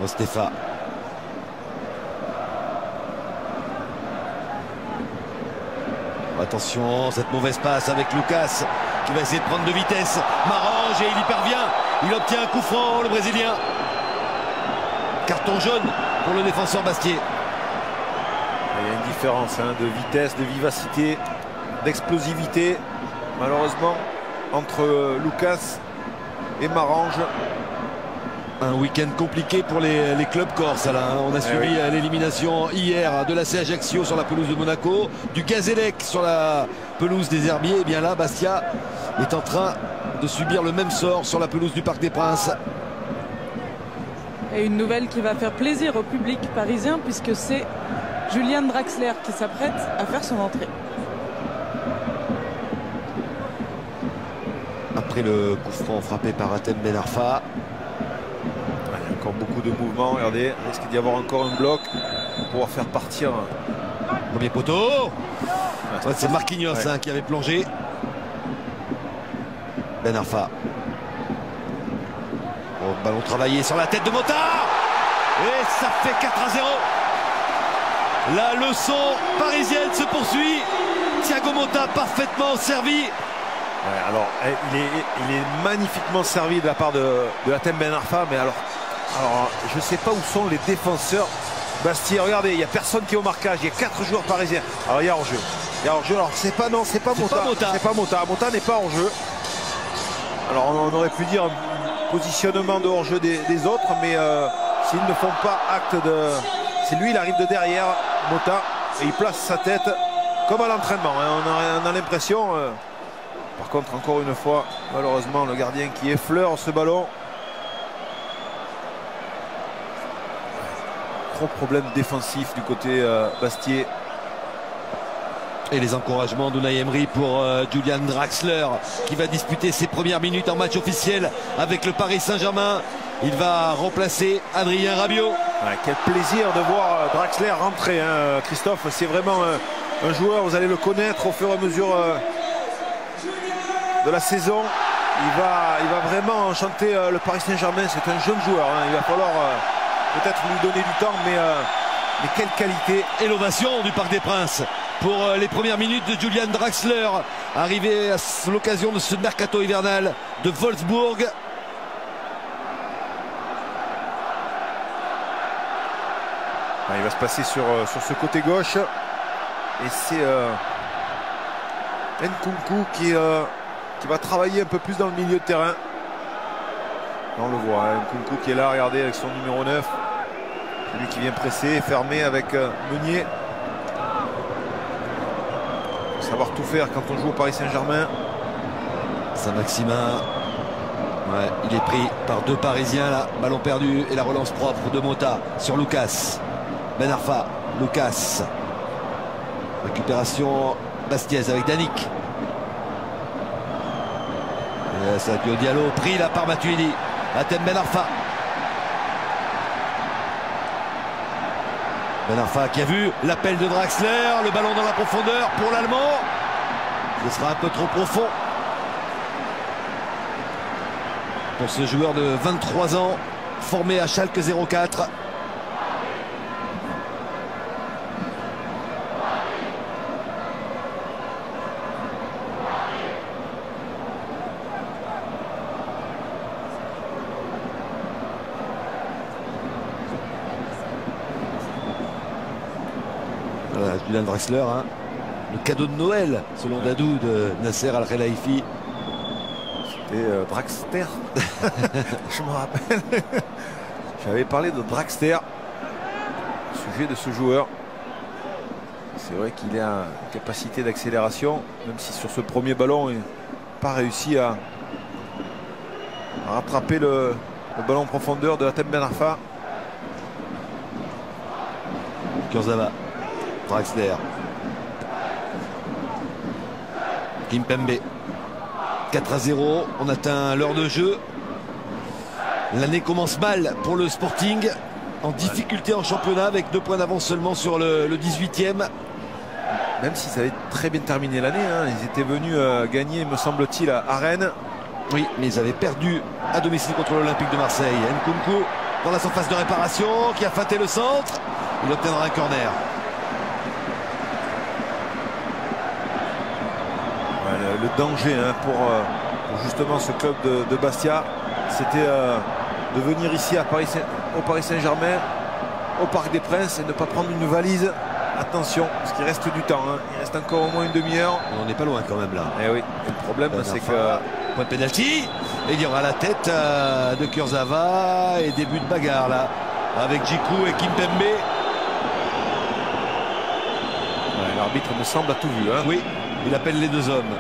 Mostefa. Attention, cette mauvaise passe avec Lucas qui va essayer de prendre de vitesse. Marange et il y parvient. Il obtient un coup franc, le Brésilien. Carton jaune pour le défenseur bastiais. Il y a une différence de vitesse, de vivacité, d'explosivité, malheureusement, entre Lucas et Marange. Un week-end compliqué pour les clubs corses. On a suivi l'élimination hier de l'AC Ajaccio sur la pelouse de Monaco, du Gazélec sur la pelouse des Herbiers. Et bien là, Bastia est en train de subir le même sort sur la pelouse du Parc des Princes. Et une nouvelle qui va faire plaisir au public parisien puisque c'est Julian Draxler qui s'apprête à faire son entrée. Après le coup franc frappé par Hatem Ben Arfa. Il y a encore beaucoup de mouvements, regardez, il risque d'y avoir encore un bloc pour pouvoir faire partir. Premier poteau. C'est Marquinhos qui avait plongé. Ben Arfa. Ballon travaillé sur la tête de Motard. Et ça fait 4-0. La leçon parisienne se poursuit. Thiago Motta parfaitement servi. Alors, il est magnifiquement servi de la part de Hatem Ben Arfa, mais alors je ne sais pas où sont les défenseurs Bastia. Regardez, il n'y a personne qui est au marquage. Il y a 4 joueurs parisiens. Alors il y a hors-jeu. Alors c'est pas Mota. C'est pas Mota. Mota n'est pas hors-jeu. Alors on aurait pu dire positionnement de hors-jeu des autres, mais s'ils ne font pas acte de... C'est lui, il arrive de derrière, Mota, et il place sa tête comme à l'entraînement. On a l'impression... Par contre, encore une fois, malheureusement, le gardien qui effleure ce ballon. Trop de problèmes défensifs du côté Bastiais. Et les encouragements d'Unai Emery pour Julian Draxler qui va disputer ses premières minutes en match officiel avec le Paris Saint-Germain. Il va remplacer Adrien Rabiot. Quel plaisir de voir Draxler rentrer, Christophe. C'est vraiment un joueur, vous allez le connaître au fur et à mesure de la saison. Il va vraiment enchanter le Paris Saint-Germain. C'est un jeune joueur, il va falloir peut-être lui donner du temps, mais quelle qualité. Et l'ovation du Parc des Princes pour les premières minutes de Julian Draxler, arrivé à l'occasion de ce mercato hivernal de Wolfsburg. Il va se passer sur ce côté gauche et c'est Nkunku qui va travailler un peu plus dans le milieu de terrain. On le voit, Nkunku qui est là, regardez, avec son numéro 9. Celui qui vient presser, fermer avec Meunier. Faut savoir tout faire quand on joue au Paris Saint-Germain. Saint-Maximin, il est pris par 2 Parisiens là. Ballon perdu et la relance propre de Mota sur Lucas. Ben Arfa, Lucas. Récupération bastiaise avec Danick. Sadio Diallo pris là par Matuidi. Hatem Ben Arfa. Ben Arfa qui a vu l'appel de Draxler. Le ballon dans la profondeur pour l'Allemand. Ce sera un peu trop profond pour ce joueur de 23 ans formé à Schalke 04. Julian Draxler, le cadeau de Noël selon Dadou de Nasser Al-Khelaifi. C'était Draxler. Je me rappelle. J'avais parlé de Draxler au sujet de ce joueur. C'est vrai qu'il a une capacité d'accélération, même si sur ce premier ballon, il n'a pas réussi à rattraper le ballon en profondeur de Hatem Ben Arfa. Kurzawa, Draxler, Kimpembe. 4-0, on atteint l'heure de jeu. L'année commence mal pour le Sporting, en difficulté en championnat avec 2 points d'avance seulement sur le 18e. Même si ça avait très bien terminé l'année, hein. Ils étaient venus gagner, me semble-t-il, à Rennes. Oui, mais ils avaient perdu à domicile contre l'Olympique de Marseille. Nkunku dans la surface de réparation, qui a feinté le centre. Il obtiendra un corner. Ouais, le danger, hein, pour justement ce club de Bastia, c'était de venir ici au Paris Saint-Germain, au Parc des Princes, et ne pas prendre une valise. Attention, parce qu'il reste du temps, hein. Il reste encore au moins une demi-heure. On n'est pas loin quand même là. Et oui, et le problème, c'est que... Point de pénalty, et il y aura la tête de Kurzawa et début de bagarre là, avec Djikou et Kimpembe. Ouais, l'arbitre me semble a tout vu, hein. Oui, il appelle les 2 hommes.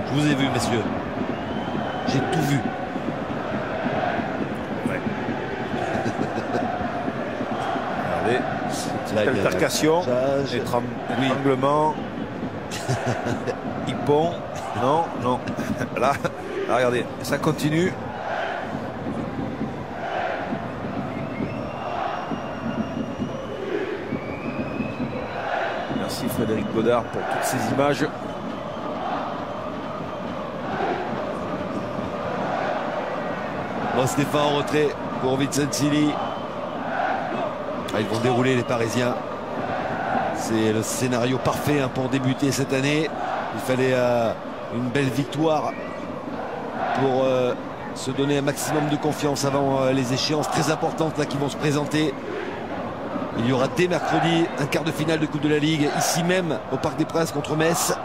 Je vous ai vu, messieurs. J'ai tout vu. Ouais. Regardez, Là, il y a altercation, étranglement, hippon. Non, non. Là, regardez, ça continue. Merci Frédéric Godard pour toutes ces images. Bon, Stéphane en retrait pour Vincentilli. Ils vont dérouler les Parisiens. C'est le scénario parfait, hein, pour débuter cette année. Il fallait une belle victoire pour se donner un maximum de confiance avant les échéances très importantes là, qui vont se présenter. Il y aura dès mercredi un quart de finale de Coupe de la Ligue, ici même au Parc des Princes contre Metz.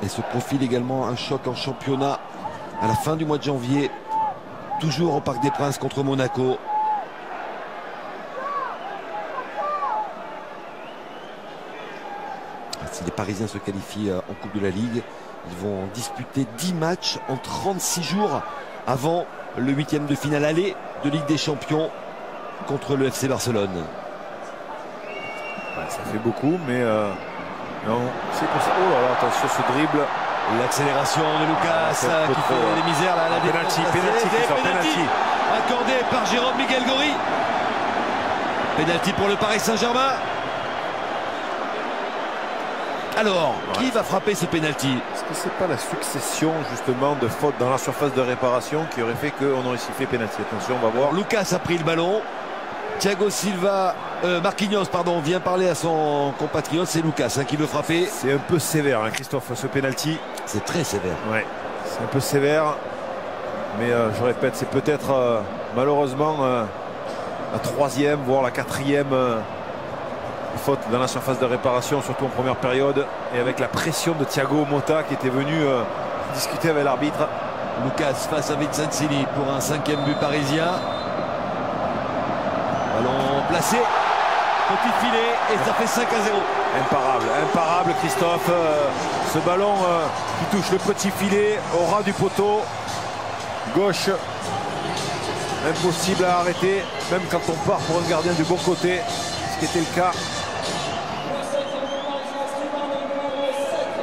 Et se profile également un choc en championnat à la fin du mois de janvier, toujours au Parc des Princes contre Monaco. Si les Parisiens se qualifient en Coupe de la Ligue, ils vont disputer 10 matchs en 36 jours avant le 8e de finale aller de Ligue des Champions contre le FC Barcelone. Ouais, ça fait beaucoup, mais non, c'est pour ça. Oh là là, attention ce dribble. L'accélération de Lucas qui fait des misères. La pénalty accordé par Jérôme Miguel Gori. Pénalty pour le Paris Saint-Germain. Alors, qui va frapper ce pénalty? Est-ce que c'est pas la succession justement de fautes dans la surface de réparation qui aurait fait qu'on aurait sifflé pénalty? Attention, on va voir. Lucas a pris le ballon. Thiago Silva, Marquinhos, pardon, vient parler à son compatriote. C'est Lucas, hein, qui veut frapper. C'est un peu sévère, hein, Christophe, ce pénalty. C'est très sévère. Ouais, c'est un peu sévère. Mais je répète, c'est peut-être malheureusement la 3e, voire la 4e faute dans la surface de réparation, surtout en première période. Et avec la pression de Thiago Motta qui était venu discuter avec l'arbitre. Lucas face à Vincentilli pour un 5e but parisien. Ballon placé, petit filet et ça fait 5-0. Imparable, imparable Christophe. Ce ballon qui touche le petit filet au ras du poteau gauche. Impossible à arrêter, même quand on part pour un gardien du bon côté, ce qui était le cas.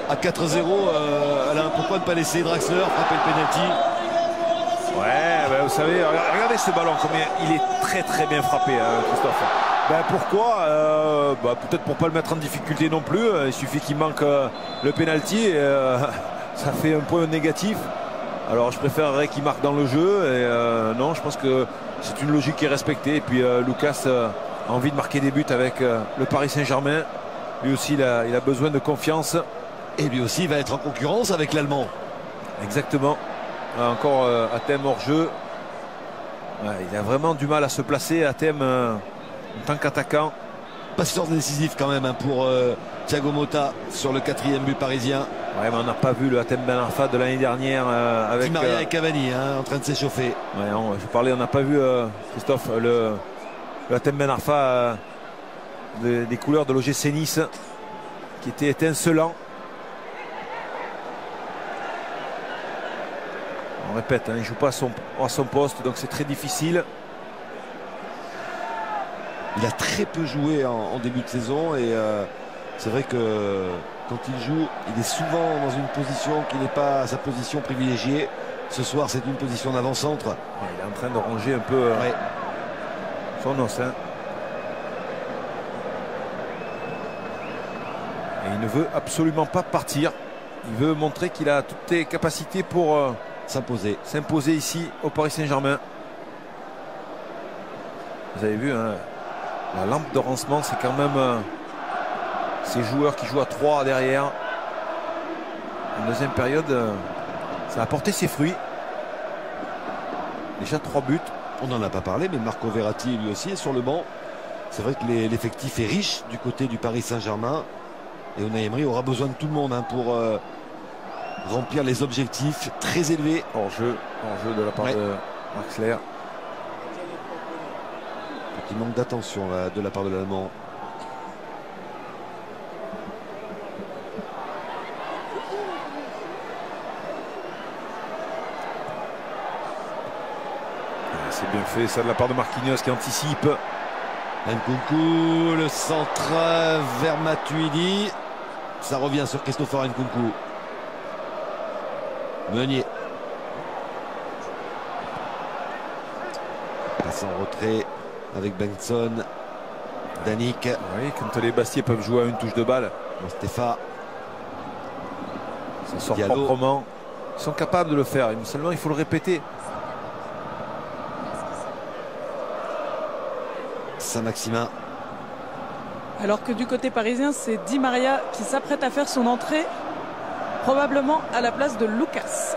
À 4-0, Alain, pourquoi ne pas laisser Draxler frapper le penalty? Ouais, ben vous savez, regardez ce ballon, combien il est très très bien frappé, hein, Christophe. Ben pourquoi peut-être pour pas le mettre en difficulté non plus. Il suffit qu'il manque le penalty et ça fait un point négatif. Alors je préférerais qu'il marque dans le jeu et non, je pense que c'est une logique qui est respectée. Et puis Lucas a envie de marquer des buts avec le Paris Saint-Germain. Lui aussi il a besoin de confiance. Et lui aussi il va être en concurrence avec l'Allemand. Exactement. Encore Hatem hors jeu. Ouais, il a vraiment du mal à se placer, Hatem, en tant qu'attaquant. patience décisive quand même hein, pour Thiago Motta sur le 4e but parisien. Ouais, mais on n'a pas vu le Hatem Ben Arfa de l'année dernière avec Di Maria et Cavani hein, en train de s'échauffer. Ouais, je parlais, on n'a pas vu Christophe le Hatem Ben Arfa des couleurs de l'OGC Nice qui était étincelant. On répète, hein, il ne joue pas à son poste, donc c'est très difficile. Il a très peu joué en début de saison et c'est vrai que quand il joue, il est souvent dans une position qui n'est pas sa position privilégiée. Ce soir, c'est une position d'avant-centre. Ouais, il est en train de ranger un peu son os. Hein. Et il ne veut absolument pas partir. Il veut montrer qu'il a toutes les capacités pour s'imposer ici au Paris Saint-Germain. Vous avez vu, hein, la lampe de Rancement, c'est quand même ces joueurs qui jouent à 3 derrière. En deuxième période, ça a porté ses fruits. Déjà 3 buts. On n'en a pas parlé, mais Marco Verratti lui aussi est sur le banc. C'est vrai que l'effectif est riche du côté du Paris Saint-Germain. Et Unai Emery aura besoin de tout le monde hein, pour remplir les objectifs très élevés. Hors-jeu de la part de Draxler. Petit manque d'attention de la part de l'Allemand. C'est bien fait ça de la part de Marquinhos qui anticipe. Nkunku, le centre vers Matuidi. Ça revient sur Christopher Nkunku. Meunier. Passe en retrait avec Benson. Danick. Oui, quand les Bastiais peuvent jouer à une touche de balle. Stéphane. Ça sort proprement. Ils sont capables de le faire. Seulement, il faut le répéter. Saint-Maximin. Alors que du côté parisien, c'est Di Maria qui s'apprête à faire son entrée, probablement à la place de Lucas.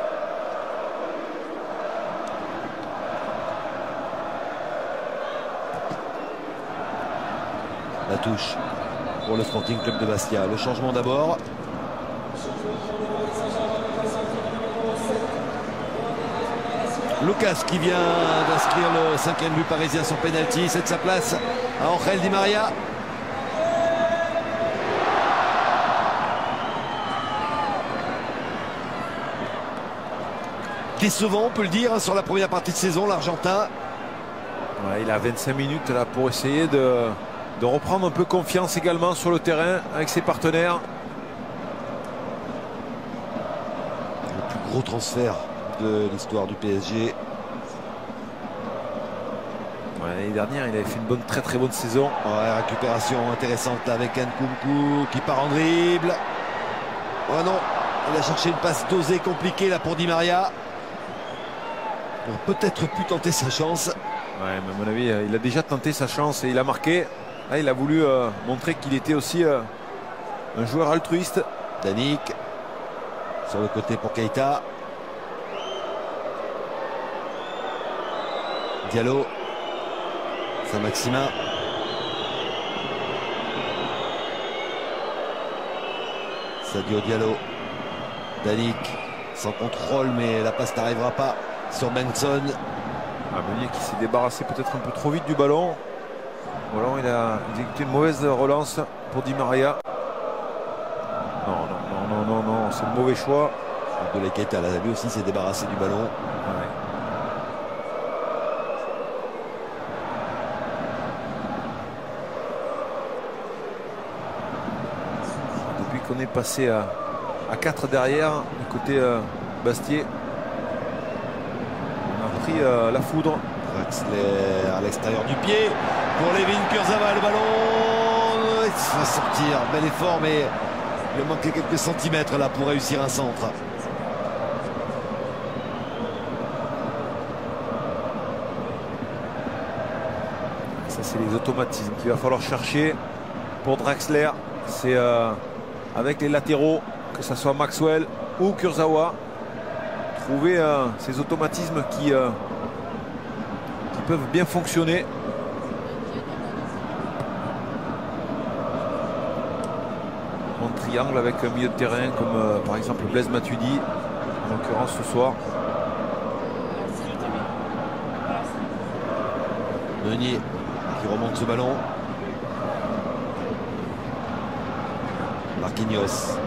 La touche pour le Sporting Club de Bastia. Le changement d'abord. Lucas qui vient d'inscrire le 5e but parisien sur penalty. C'est de sa place à Angel Di Maria. Décevant, on peut le dire, sur la première partie de saison, l'Argentin. Ouais, il a 25 minutes là pour essayer de reprendre un peu confiance également sur le terrain avec ses partenaires. Le plus gros transfert de l'histoire du PSG. L'année dernière, il avait fait une très bonne saison. Ouais, récupération intéressante avec Nkunku qui part en dribble. Oh non, il a cherché une passe dosée compliquée là pour Di Maria. Il aurait peut-être pu tenter sa chance. Ouais, mais à mon avis, il a déjà tenté sa chance et il a marqué. Là, il a voulu montrer qu'il était aussi un joueur altruiste. Danick sur le côté pour Keita. Diallo. Saint-Maximin. Sadio Diallo. Danick sans contrôle, mais la passe n'arrivera pas sur Benson. Meunier qui s'est débarrassé peut-être un peu trop vite du ballon. Ou alors il a exécuté une mauvaise relance pour Di Maria. Non, c'est un mauvais choix. De la Keita, là, lui aussi s'est débarrassé du ballon. Ouais. Depuis qu'on est passé à 4 derrière, du côté Bastier, on a pris la foudre. Draxler à l'extérieur du pied pour Levin Kurzawa, le ballon il va sortir, bel effort, mais il manquait quelques centimètres là pour réussir un centre. Ça, c'est les automatismes qu'il va falloir chercher pour Draxler. C'est avec les latéraux, que ce soit Maxwell ou Kurzawa, trouver ces automatismes qui peuvent bien fonctionner. en triangle avec un milieu de terrain comme par exemple Blaise Matuidi, en l'occurrence ce soir. Meunier qui remonte ce ballon. Marquinhos,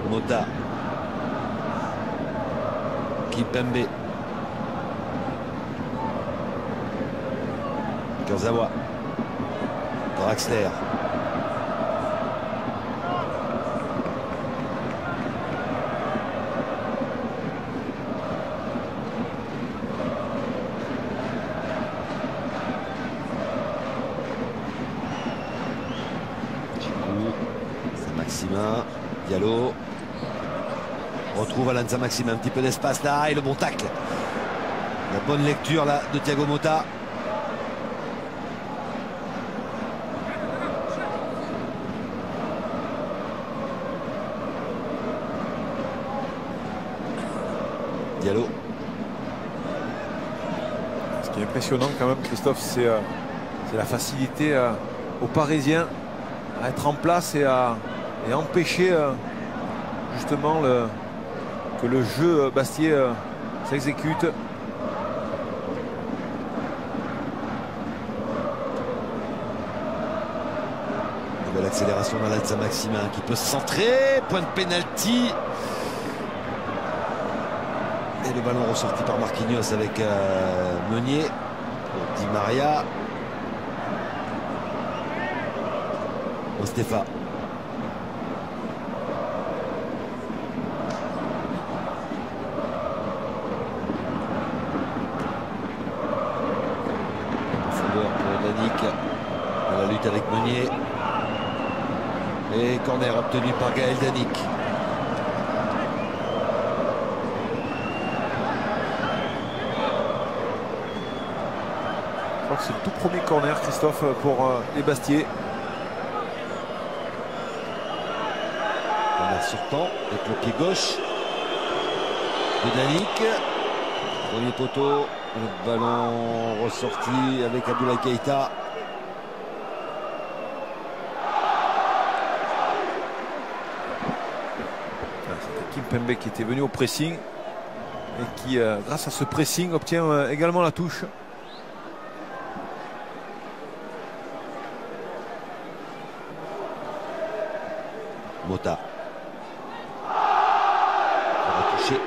Mota, Kimpembe, Kurzawa, Draxler. Saint-Maximin, Diallo retrouve Alan Saint-Maximin, un petit peu d'espace là et le bon tacle. La bonne lecture là de Thiago Motta. Diallo. Ce qui est impressionnant quand même, Christophe, c'est la facilité aux Parisiens à être en place et à empêcher justement que le jeu Bastier s'exécute. Nouvelle accélération d'Alan Saint-Maximin qui peut se centrer. Point de pénalty. Et le ballon ressorti par Marquinhos avec Meunier. Di Maria. Mostefa. Profondeur pour Danick. À la lutte avec Meunier. Et corner obtenu par Gaël Danick. Je crois que c'est le tout premier corner, Christophe, pour les Bastiers. Sortant avec le pied gauche de Danick. Premier poteau, le ballon ressorti avec Abdoulaye Keïta. C'était Kimpembe qui était venu au pressing et qui, grâce à ce pressing, obtient également la touche. Mota.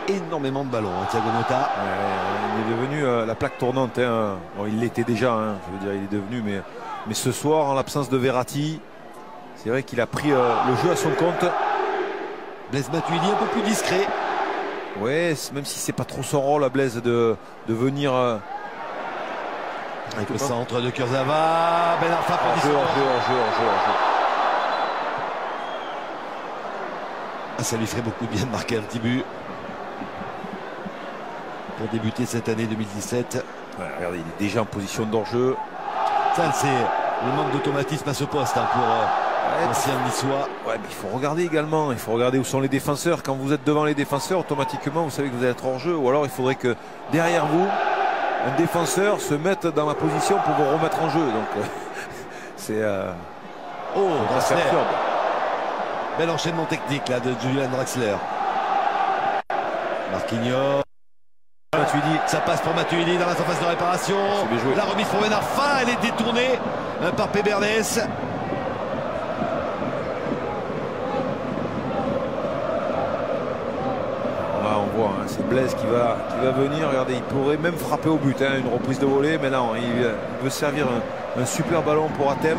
Énormément de ballons, hein, Thiago Motta. Il est devenu la plaque tournante. Hein. Bon, il l'était déjà, hein, je veux dire, il est devenu, mais ce soir, en l'absence de Verratti, c'est vrai qu'il a pris le jeu à son compte. Blaise Matuidi un peu plus discret. Ouais, même si c'est pas trop son rôle à Blaise de venir. Avec le centre de Kurzawa. Ben Arfa pour jeu. Ah, ça lui ferait beaucoup de bien de marquer un petit but pour débuter cette année 2017. Ouais, regardez, il est déjà en position d'hors-jeu. Ça, c'est le manque d'automatisme à ce poste hein, pour l'ancien niçois. Ouais, mais il faut regarder également. Il faut regarder où sont les défenseurs. Quand vous êtes devant les défenseurs, automatiquement, vous savez que vous allez être hors-jeu. Ou alors, il faudrait que derrière vous, un défenseur se mette dans la position pour vous remettre en jeu. Donc, c'est. Oh, Draxler. Bel enchaînement technique là de Julian Draxler. Marquinhos. Matuidi, ça passe pour Matuidi dans la surface de réparation. La remise pour Ben Arfa, elle est détournée par Pébernes. Là on voit, hein, c'est Blaise qui va venir. Regardez, il pourrait même frapper au but, hein, une reprise de volée, mais non, il veut servir un super ballon pour Hatem.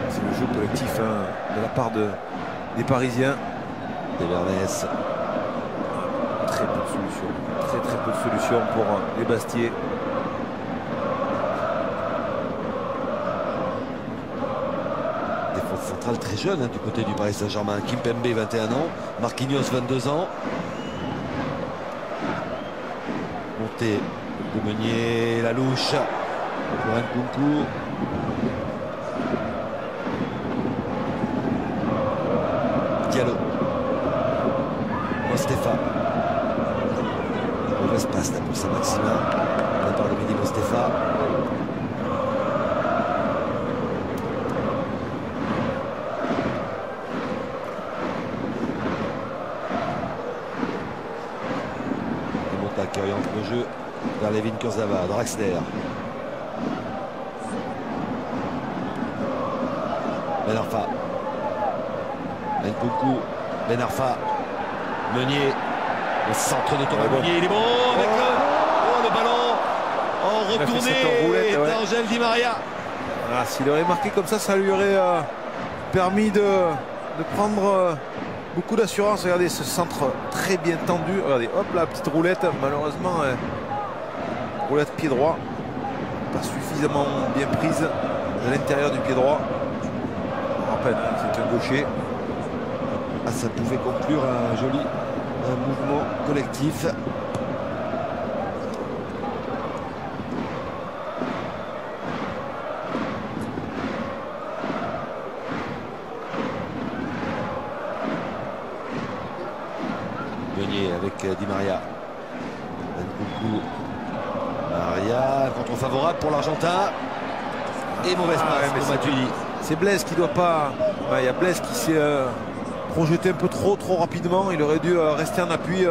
C'est le jeu collectif hein, de la part des Parisiens. Pébernes. Très peu de solutions. Très peu de solutions pour les Bastiers. Défense centrale très jeune hein, du côté du Paris Saint-Germain. Kimpembe 21 ans, Marquinhos 22 ans. Montée de Meunier, la louche pour Nkunku. Diallo. Mostefa. Mauvaise passe là pour Saint-Maximin. De la part de Mehdi Mostefa. Levin Kurzawa. Draxler. Ben Arfa. Nkunku. Ben Arfa. Meunier. Le centre de Thomas Meunier. Il est bon avec le ballon en retourné d'Angel Di Maria. Voilà, s'il aurait marqué comme ça lui aurait permis de prendre beaucoup d'assurance. Regardez ce centre très bien tendu. Regardez, hop, la petite roulette. Malheureusement, roulette pied droit. Pas suffisamment bien prise de l'intérieur du pied droit. On rappelle, c'est un gaucher. Ah, ça pouvait conclure un joli mouvement collectif. Meunier avec Di Maria. Nkunku. Maria, contre favorable pour l'Argentin. Et mauvaise passe pour Matuidi. C'est Blaise qui doit pas. Il y a Blaise qui s'est projeté un peu trop rapidement. Il aurait dû rester en appui.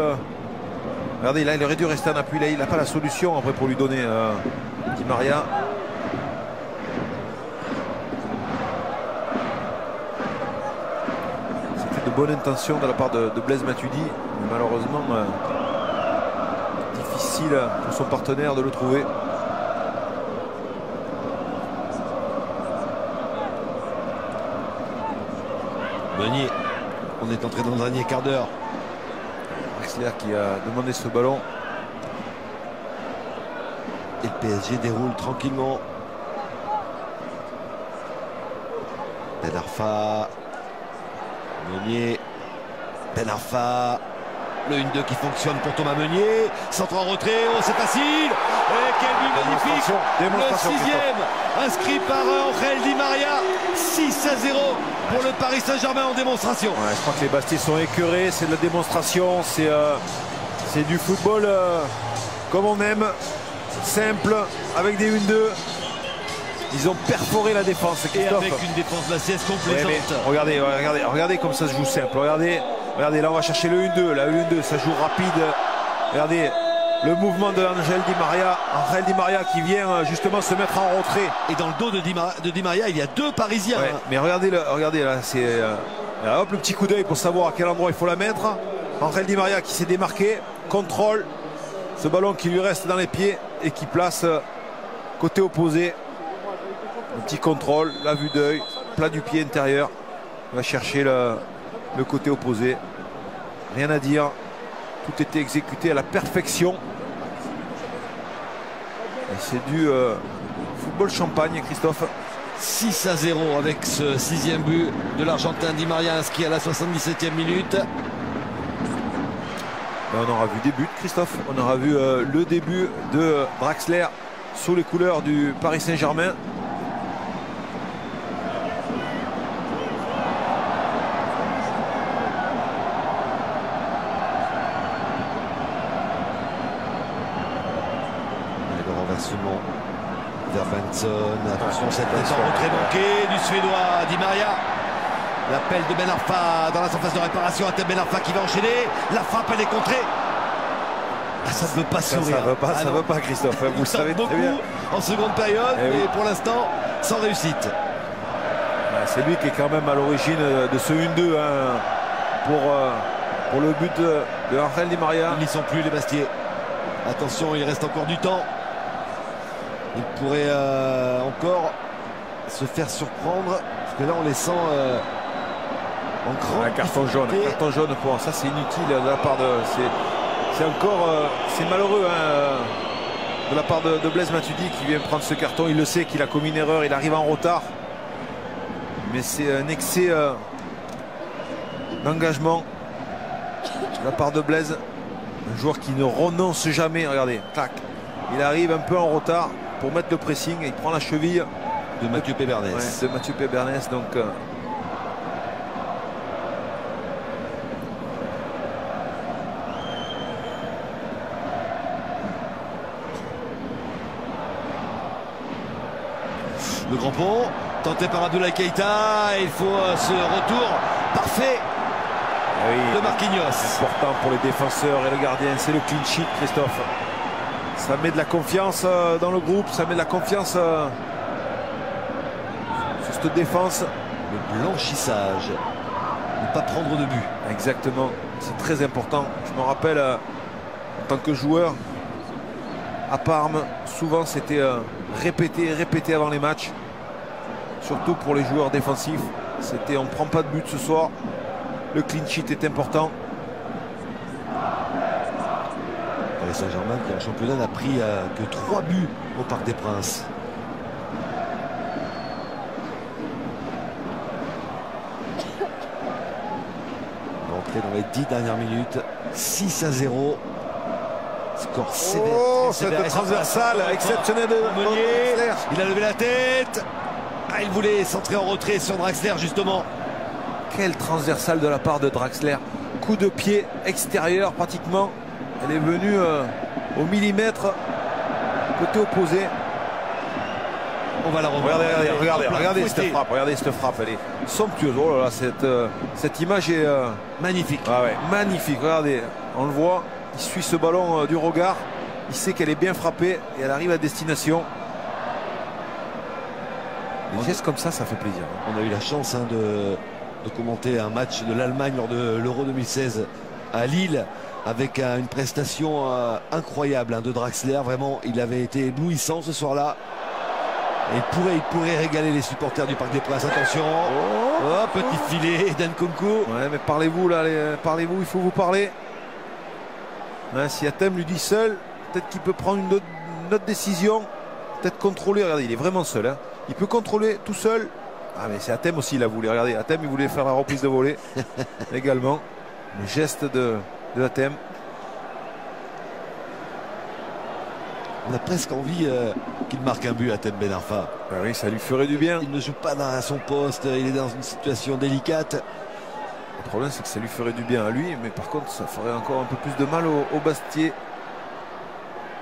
Regardez, là, il aurait dû rester en appui. Là, il n'a pas la solution après pour lui donner Di Maria. C'était de bonnes intentions de la part de Blaise Matuidi. Mais malheureusement, difficile pour son partenaire de le trouver. Meunier. On est entré dans le dernier quart d'heure. Draxler qui a demandé ce ballon. Et le PSG déroule tranquillement. Ben Arfa. Meunier. Ben Arfa. Le 1-2 qui fonctionne pour Thomas Meunier. Centre en retrait. Oh, c'est facile. Et quel but magnifique. Le 6e inscrit par Angel Di Maria. 6-0 pour le Paris Saint-Germain en démonstration. Ouais, je crois que les Bastis sont écœurés. C'est de la démonstration. C'est du football comme on aime. Simple, avec des 1-2. Ils ont perforé la défense. Et avec une défense bassesse complaisante. Ouais, regardez comme ça se joue simple. Regardez, là on va chercher le 1-2. Là, le 1-2, ça joue rapide. Regardez le mouvement de Angel Di Maria. Angel Di Maria qui vient justement se mettre en retrait. Et dans le dos de Di Maria, il y a deux Parisiens. Ouais, mais regardez là, c'est hop, le petit coup d'œil pour savoir à quel endroit il faut la mettre. Angel Di Maria qui s'est démarqué, contrôle ce ballon qui lui reste dans les pieds et qui place côté opposé. Un petit contrôle, la vue d'œil, plat du pied intérieur. Il va chercher le côté opposé. Rien à dire. Tout était exécuté à la perfection. Et c'est du football champagne, Christophe. 6-0 avec ce 6e but de l'Argentin Di Maria inscrit à la 77e minute. On aura vu des buts, Christophe. On aura vu le début de Draxler sous les couleurs du Paris Saint-Germain. Vers Benson, attention cette tête en retrait manqué du Suédois Di Maria. L'appel de Ben Arfa dans la surface de réparation, à Ben Arfa qui va enchaîner. La frappe elle est contrée. Ah, ça ne veut pas sourire. Ça ne veut pas Christophe. Vous le savez beaucoup très bien. En seconde période, mais pour l'instant sans réussite. C'est lui qui est quand même à l'origine de ce 1-2 pour le but de Angel Di Maria. Ils n'y sont plus les Bastiers. Attention, il reste encore du temps. Il pourrait encore se faire surprendre. Parce que là, on les sent en grand. Un carton jaune. Carton jaune pour ça, c'est inutile de la part de. C'est encore. C'est malheureux de la part de Blaise Matuidi qui vient prendre ce carton. Il le sait qu'il a commis une erreur. Il arrive en retard. Mais c'est un excès d'engagement de la part de Blaise. Un joueur qui ne renonce jamais. Regardez, clac. Il arrive un peu en retard pour mettre le pressing. Et il prend la cheville de Mathieu Pébernes. Ouais, de Mathieu Pébernes. Donc, le grand pont, tenté par Abdoulaye Keïta. Il faut ce retour parfait de Marquinhos. Important pour les défenseurs et le gardien. C'est le clean sheet, Christophe. Ça met de la confiance dans le groupe, ça met de la confiance sur cette défense. Le blanchissage, ne pas prendre de but. Exactement, c'est très important. Je me rappelle en tant que joueur à Parme, souvent c'était répété avant les matchs. Surtout pour les joueurs défensifs. C'était on ne prend pas de but ce soir. Le clean sheet est important. Paris Saint-Germain qui en championnat n'a pris que 3 buts au Parc des Princes. Entrée dans les 10 dernières minutes. 6-0. Score sévère. Oh, sévère. cette transversale exceptionnelle de Draxler. Il a levé la tête. Ah, il voulait centrer en retrait sur Draxler justement. Quelle transversale de la part de Draxler. Coup de pied extérieur pratiquement. Elle est venue au millimètre côté opposé. On va la revoir. Regardez cette frappe. Regardez cette frappe. Elle est somptueuse. Oh là là, cette image est magnifique. Ah ouais, magnifique. Regardez, on le voit. Il suit ce ballon du regard. Il sait qu'elle est bien frappée et elle arrive à destination. Des gestes comme ça fait plaisir. On a eu la chance de commenter un match de l'Allemagne lors de l'Euro 2016 à Lille avec une prestation incroyable de Draxler. Vraiment, il avait été éblouissant ce soir-là. Et il pourrait régaler les supporters du Parc des Princes. Attention, oh, petit filet d'Nkunku. Ouais, mais parlez-vous là, parlez-vous, il faut vous parler. Hein, si Hatem lui dit seul, peut-être qu'il peut prendre une autre décision, peut-être contrôler. Regardez, il est vraiment seul. Hein. Il peut contrôler tout seul. Ah mais c'est Hatem aussi, il a voulu. Regardez, Hatem il voulait faire la reprise de volée également. Le geste de Hatem. On a presque envie qu'il marque un but à Hatem Ben Arfa. Ah oui, ça lui ferait du bien. Il ne joue pas à son poste, il est dans une situation délicate. Le problème c'est que ça lui ferait du bien à lui, mais par contre ça ferait encore un peu plus de mal au Bastier.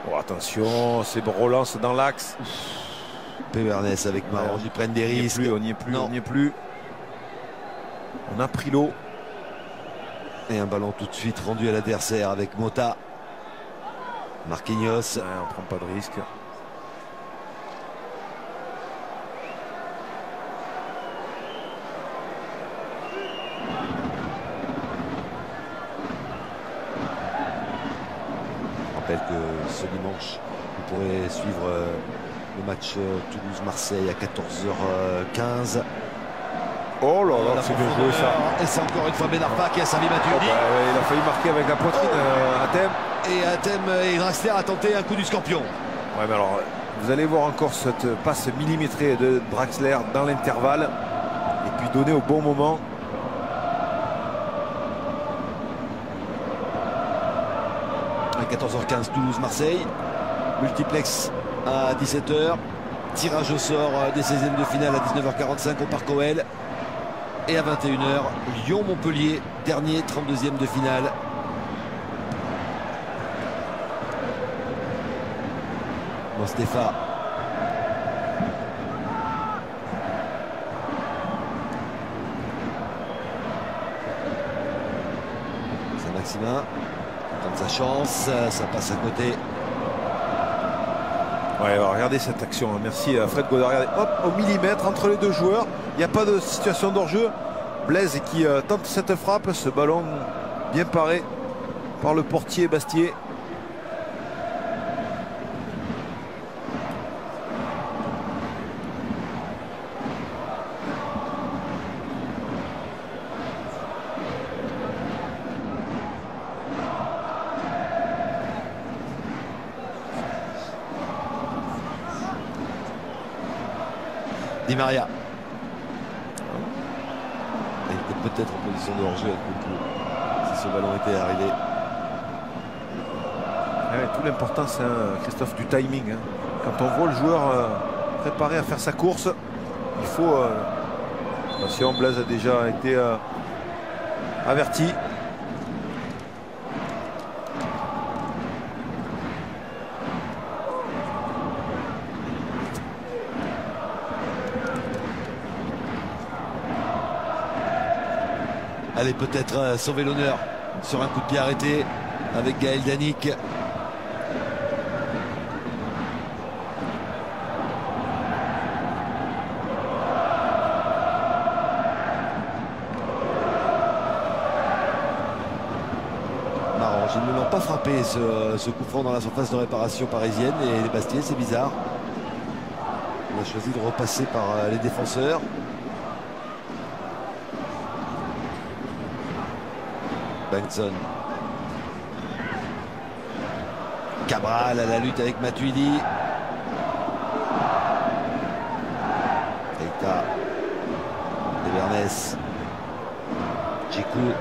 Oh attention, c'est relance dans l'axe. Pévernès avec Marange, ils prennent des risques. On n'y est plus. On a pris l'eau. Et un ballon tout de suite rendu à l'adversaire avec Mota. Marquinhos. Ouais, on prend pas de risque. Je rappelle que ce dimanche, vous pourrez suivre le match Toulouse-Marseille à 14h15. Oh là là, c'est bien joué ça. Et c'est encore une fois Ben Arfa qui a servi Matuidi. Il a failli marquer avec la poitrine Hatem. Et Hatem et Draxler a tenté un coup du scorpion. Ouais, mais alors, vous allez voir encore cette passe millimétrée de Draxler dans l'intervalle. Et puis donner au bon moment. À 14h15, Toulouse-Marseille. Multiplex à 17h. Tirage au sort des 16e de finale à 19h45 au Parc OL. Et à 21h, Lyon-Montpellier, dernier 32e de finale. Mostefa. Saint-Maximin tente sa chance, ça passe à côté. Ouais, alors regardez cette action. Merci à Fred Godard. Regardez, hop, au millimètre entre les deux joueurs. Il n'y a pas de situation d'hors-jeu. Blaise qui tente cette frappe. Ce ballon bien paré par le portier Bastier. Di Maria. Il était peut-être en position de hors-jeu avec Nkunku si ce ballon était arrivé. Ouais, tout l'important, c'est Christophe, du timing. Hein. Quand on voit le joueur préparé à faire sa course, il faut. Attention, Blaise a déjà été averti. Allez, peut-être sauver l'honneur sur un coup de pied arrêté avec Gaël Danic. Ils ne l'ont pas frappé ce coup franc dans la surface de réparation parisienne. Et les Bastiais, c'est bizarre. On a choisi de repasser par les défenseurs. Benson. Cabral à la lutte avec Matuidi. Keita. Devernès. Djikou.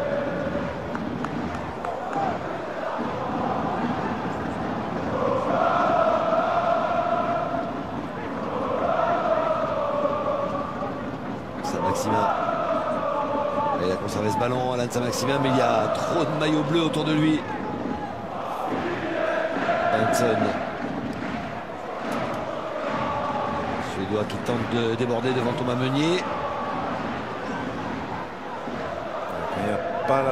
Saint-Maximin. Il a conservé ce ballon, Alain Saint-Maximin, mais il y a trop de maillots bleus autour de lui. Benson. Suédois qui tente de déborder devant Thomas Meunier. Il n'y a pas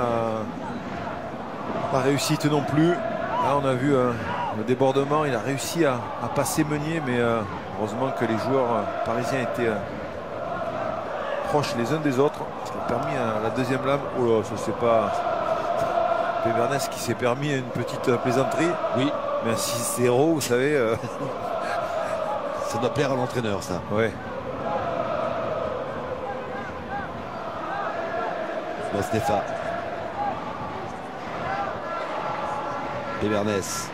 la réussite non plus. Là, on a vu le débordement. Il a réussi à passer Meunier, mais heureusement que les joueurs parisiens étaient proches les uns des autres. Ce qui a permis à la deuxième lame. Oh là, je sais pas. Pévernès qui s'est permis une petite plaisanterie. Oui. Mais un 6-0, vous savez. Ça doit plaire à l'entraîneur, ça. Ouais. Bon, Stéphane. Pévernès.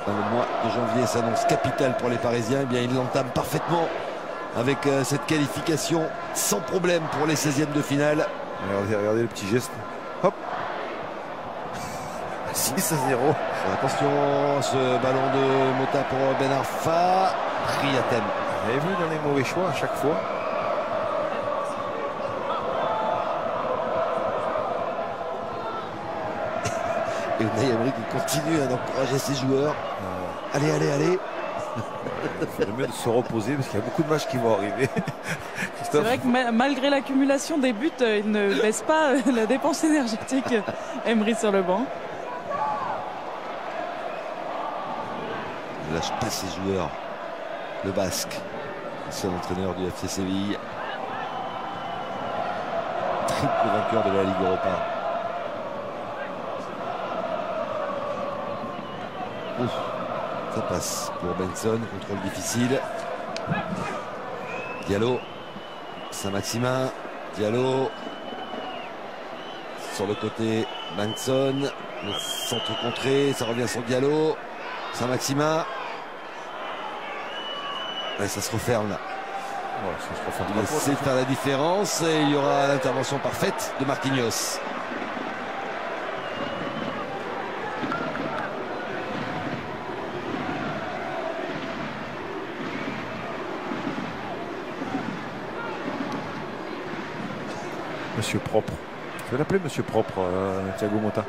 Dans le mois de janvier s'annonce capital pour les Parisiens. Eh bien, ils l'entament parfaitement avec cette qualification sans problème pour les 16e de finale. Regardez le petit geste. Hop. 6-0. Attention, ce ballon de Mota pour Ben Arfa. Pris à thème. Vous avez vu dans les mauvais choix à chaque fois. Et Unai Emery qui continue d'encourager ses joueurs. Allez, allez, allez. C'est le mieux de se reposer parce qu'il y a beaucoup de matchs qui vont arriver. C'est vrai que malgré l'accumulation des buts, il ne baisse pas la dépense énergétique, Emery sur le banc. Ne lâche pas ses joueurs. Le Basque, seul entraîneur du FC Séville. Triple vainqueur de la Ligue Europa. Ouf, ça passe pour Benson, contrôle difficile. Diallo, Saint-Maximin, Diallo. Sur le côté, Benson. Le centre contré, ça revient sur Diallo. Saint-Maximin. Et ça se referme là. Ouais, ça se referme. Il essaie de faire la différence et il y aura l'intervention parfaite de Marquinhos. Monsieur Propre. Je vais l'appeler Monsieur Propre, Thiago Motta.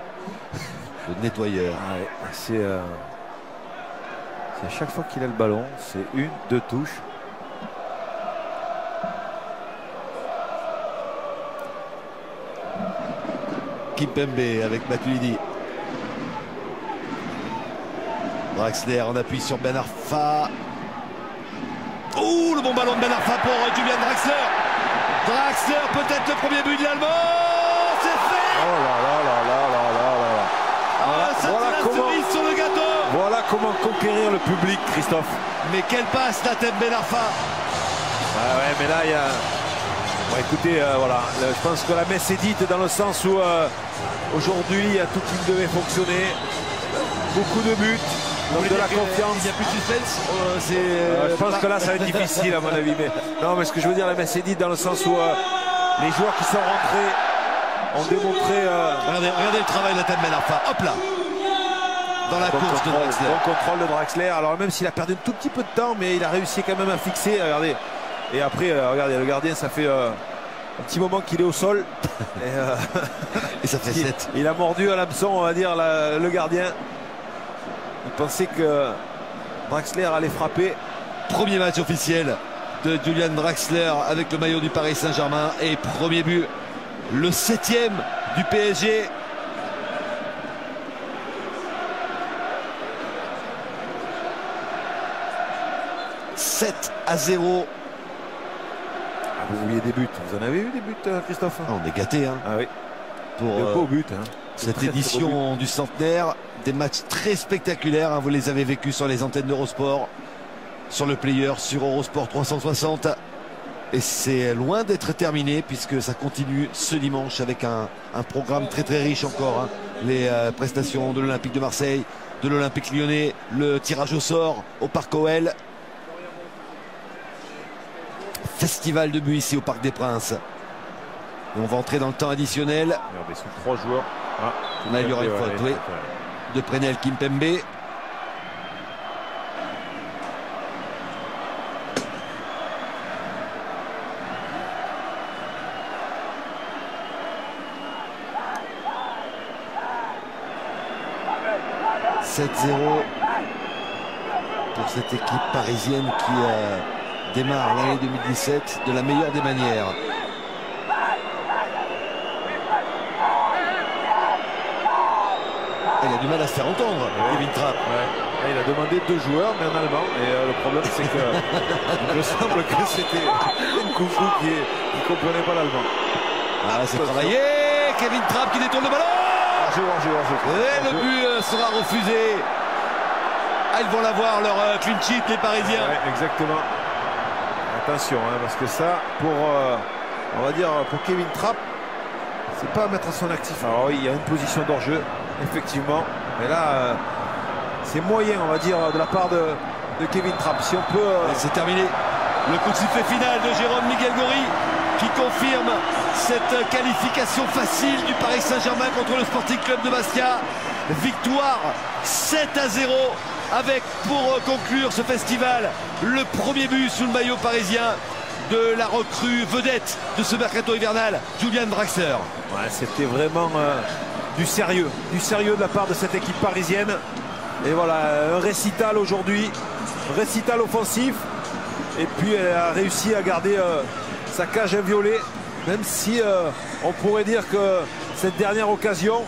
Le nettoyeur. Ouais, c'est à chaque fois qu'il a le ballon, c'est 1-2 touches. Kimpembe avec Matuidi. Draxler en appui sur Ben Arfa. Oh, le bon ballon de Ben Arfa pour Julian Draxler. Draxler, peut-être le premier but de l'Allemand. C'est fait. Oh là là là là là là là. Voilà comment, sur le gâteau. Voilà comment conquérir le public, Christophe. Mais quelle passe la tête Ben Arfa. Ouais, mais là il y a. Bon, écoutez, voilà, je pense que la messe est dite dans le sens où aujourd'hui il y a tout qui devait fonctionner. Beaucoup de buts, donc de la confiance. Il n'y a plus de suspense. Je pense que là ça va être difficile à mon avis. Mais non, mais ce que je veux dire, la messe est dite dans le sens où les joueurs qui sont rentrés ont démontré. Regardez le travail de la tête Ben Arfa. Hop là. Dans la course de Draxler. Bon contrôle de Draxler. Alors même s'il a perdu un tout petit peu de temps, mais il a réussi quand même à fixer. Regardez. Et après, regardez, le gardien, ça fait un petit moment qu'il est au sol. Et ça fait 7. Il a mordu à l'hameçon, on va dire, le gardien. Il pensait que Draxler allait frapper. Premier match officiel de Julian Draxler avec le maillot du Paris Saint-Germain. Et premier but, le 7e du PSG. « 7-0 » Vous vouliez des buts. Vous en avez eu des buts, Christophe? Ah, on est gâtés hein, Ah oui. pour De beaux buts. Hein. cette Très, très beaux édition du centenaire. Des matchs très spectaculaires, hein, vous les avez vécus sur les antennes d'Eurosport, sur le player, sur Eurosport 360. Et c'est loin d'être terminé puisque ça continue ce dimanche avec un programme très très riche encore. Hein. Les prestations de l'Olympique de Marseille, de l'Olympique Lyonnais, le tirage au sort au Parc OL. Festival de but ici au Parc des Princes. Et on va entrer dans le temps additionnel. Regardez, sous 3 joueurs. Ah, Là, il y aura une faute, oui, de Prenel Kimpembe. « 7-0 pour cette équipe parisienne qui démarre l'année 2017 de la meilleure des manières. » Il a du mal à se faire entendre, Kevin Trapp. Ouais. Il a demandé 2 joueurs, mais en allemand. Et le problème, c'est que il me semble que c'était Nkoufou qui ne comprenait pas l'allemand. Ah, c'est travaillé. Kevin Trapp qui détourne le ballon. Et le but sera refusé. Ah, ils vont l'avoir, leur clean sheet, les Parisiens. Ouais, exactement. Attention, hein, parce que ça, pour, on va dire, pour Kevin Trapp, c'est pas à mettre à son actif. Alors oui, il y a une position d'hors-jeu, effectivement. Mais là, c'est moyen, on va dire, de la part de Kevin Trapp. Si on peut... C'est terminé. Le coup de sifflet final de Jérôme Miguel Gori qui confirme cette qualification facile du Paris Saint-Germain contre le Sporting Club de Bastia. Victoire 7-0 avec, pour conclure ce festival, le premier but sous le maillot parisien de la recrue vedette de ce mercato hivernal, Julian Draxler. Ouais, c'était vraiment du sérieux de la part de cette équipe parisienne. Et voilà, un récital aujourd'hui, récital offensif. Et puis elle a réussi à garder sa cage inviolée, même si on pourrait dire que cette dernière occasion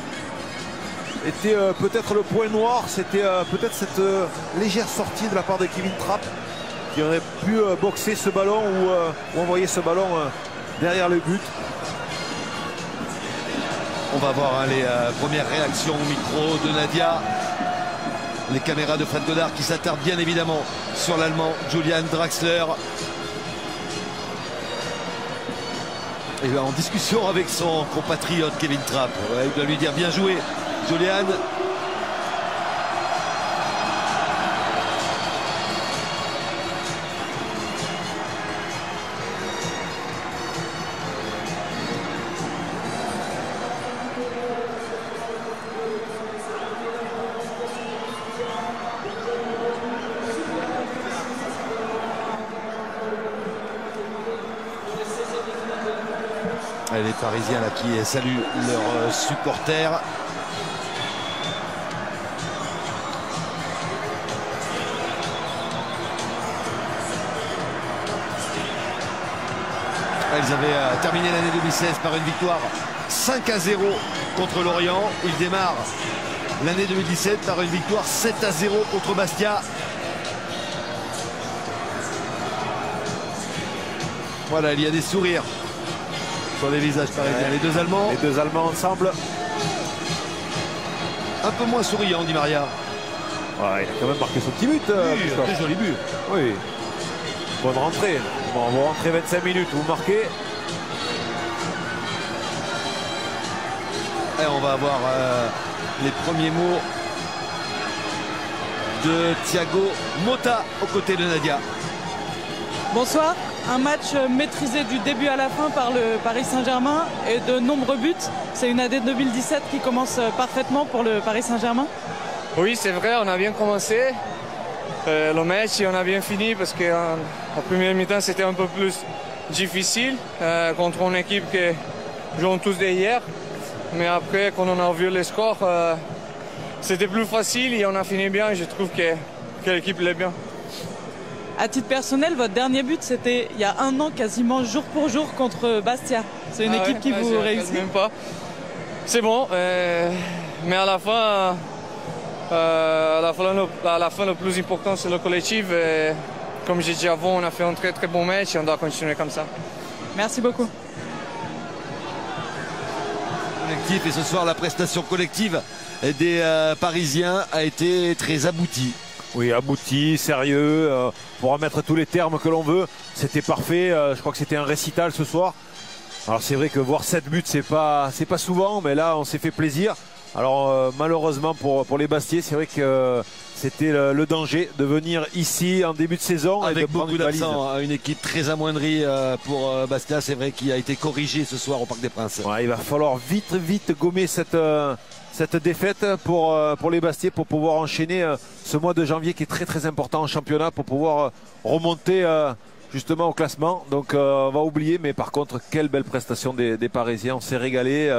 était peut-être le point noir. C'était peut-être cette légère sortie de la part de Kevin Trapp qui aurait pu boxer ce ballon ou envoyer ce ballon derrière le but. On va voir hein, les premières réactions au micro de Nadia. Les caméras de Fred Godard qui s'attardent bien évidemment sur l'Allemand Julian Draxler. Et en discussion avec son compatriote Kevin Trapp. Ouais, il doit lui dire bien joué, Julian. Les Parisiens là qui saluent leurs supporters. Ils avaient terminé l'année 2016 par une victoire 5-0 contre Lorient. Ils démarrent l'année 2017 par une victoire 7-0 contre Bastia. Voilà, il y a des sourires sur les visages parisiens. Ouais. Les deux Allemands ensemble. Un peu moins souriant, dit Maria. Ouais, il a quand même marqué son petit but. Oui, très joli but. Oui. Bonne rentrée. Bon, vous rentrez 25 minutes, vous marquez. Et on va avoir les premiers mots de Thiago Motta aux côtés de Nadia. Bonsoir. Un match maîtrisé du début à la fin par le Paris Saint-Germain et de nombreux buts. C'est une année 2017 qui commence parfaitement pour le Paris Saint-Germain. Oui, c'est vrai, on a bien commencé le match et on a bien fini parce que la première mi-temps c'était un peu plus difficile contre une équipe qui joue tous derrière. Mais après, quand on a vu les scores, c'était plus facile et on a fini bien. Je trouve que l'équipe l'est bien. À titre personnel, votre dernier but, c'était il y a un an, quasiment jour pour jour contre Bastia. C'est une équipe qui vous réussit. Même pas. C'est bon, mais à la fin, le plus important, c'est le collectif. Et comme j'ai dit avant, on a fait un très très bon match et on doit continuer comme ça. Merci beaucoup. Collectif, et ce soir la prestation collective des Parisiens a été très aboutie. Oui, abouti, sérieux, pour en mettre tous les termes que l'on veut. C'était parfait, je crois que c'était un récital ce soir. Alors c'est vrai que voir 7 buts, c'est pas souvent, mais là on s'est fait plaisir. Alors malheureusement pour les Bastiais, c'est vrai que c'était le danger de venir ici en début de saison avec et de prendre beaucoup une valise. d'absents, une équipe très amoindrie pour Bastia, c'est vrai, qui a été corrigée ce soir au Parc des Princes. Ouais, il va falloir vite gommer cette défaite pour les Bastiais, pour pouvoir enchaîner ce mois de janvier qui est très important en championnat, pour pouvoir remonter justement au classement. Donc on va oublier, mais par contre quelle belle prestation des Parisiens, on s'est régalé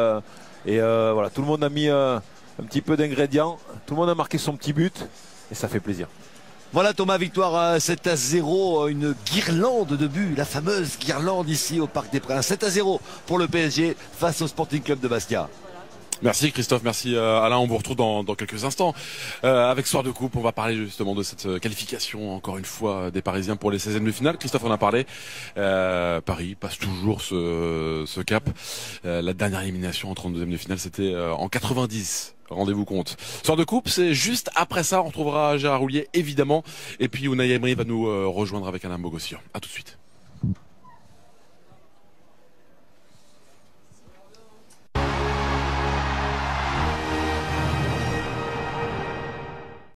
et voilà, tout le monde a mis un petit peu d'ingrédients, tout le monde a marqué son petit but et ça fait plaisir. Voilà Thomas, victoire 7-0, une guirlande de buts, la fameuse guirlande ici au Parc des Princes. 7-0 pour le PSG face au Sporting Club de Bastia. Merci Christophe, merci Alain, on vous retrouve dans quelques instants avec Soir de Coupe. On va parler justement de cette qualification encore une fois des Parisiens pour les 16e de finale. Christophe en a parlé, Paris passe toujours ce cap. La dernière élimination en 32e de finale, c'était en 90. Rendez-vous compte. Soir de Coupe, c'est juste après ça. On retrouvera Gérard Houllier évidemment, et puis Unai Emery va nous rejoindre avec Alain Bogossian. À tout de suite.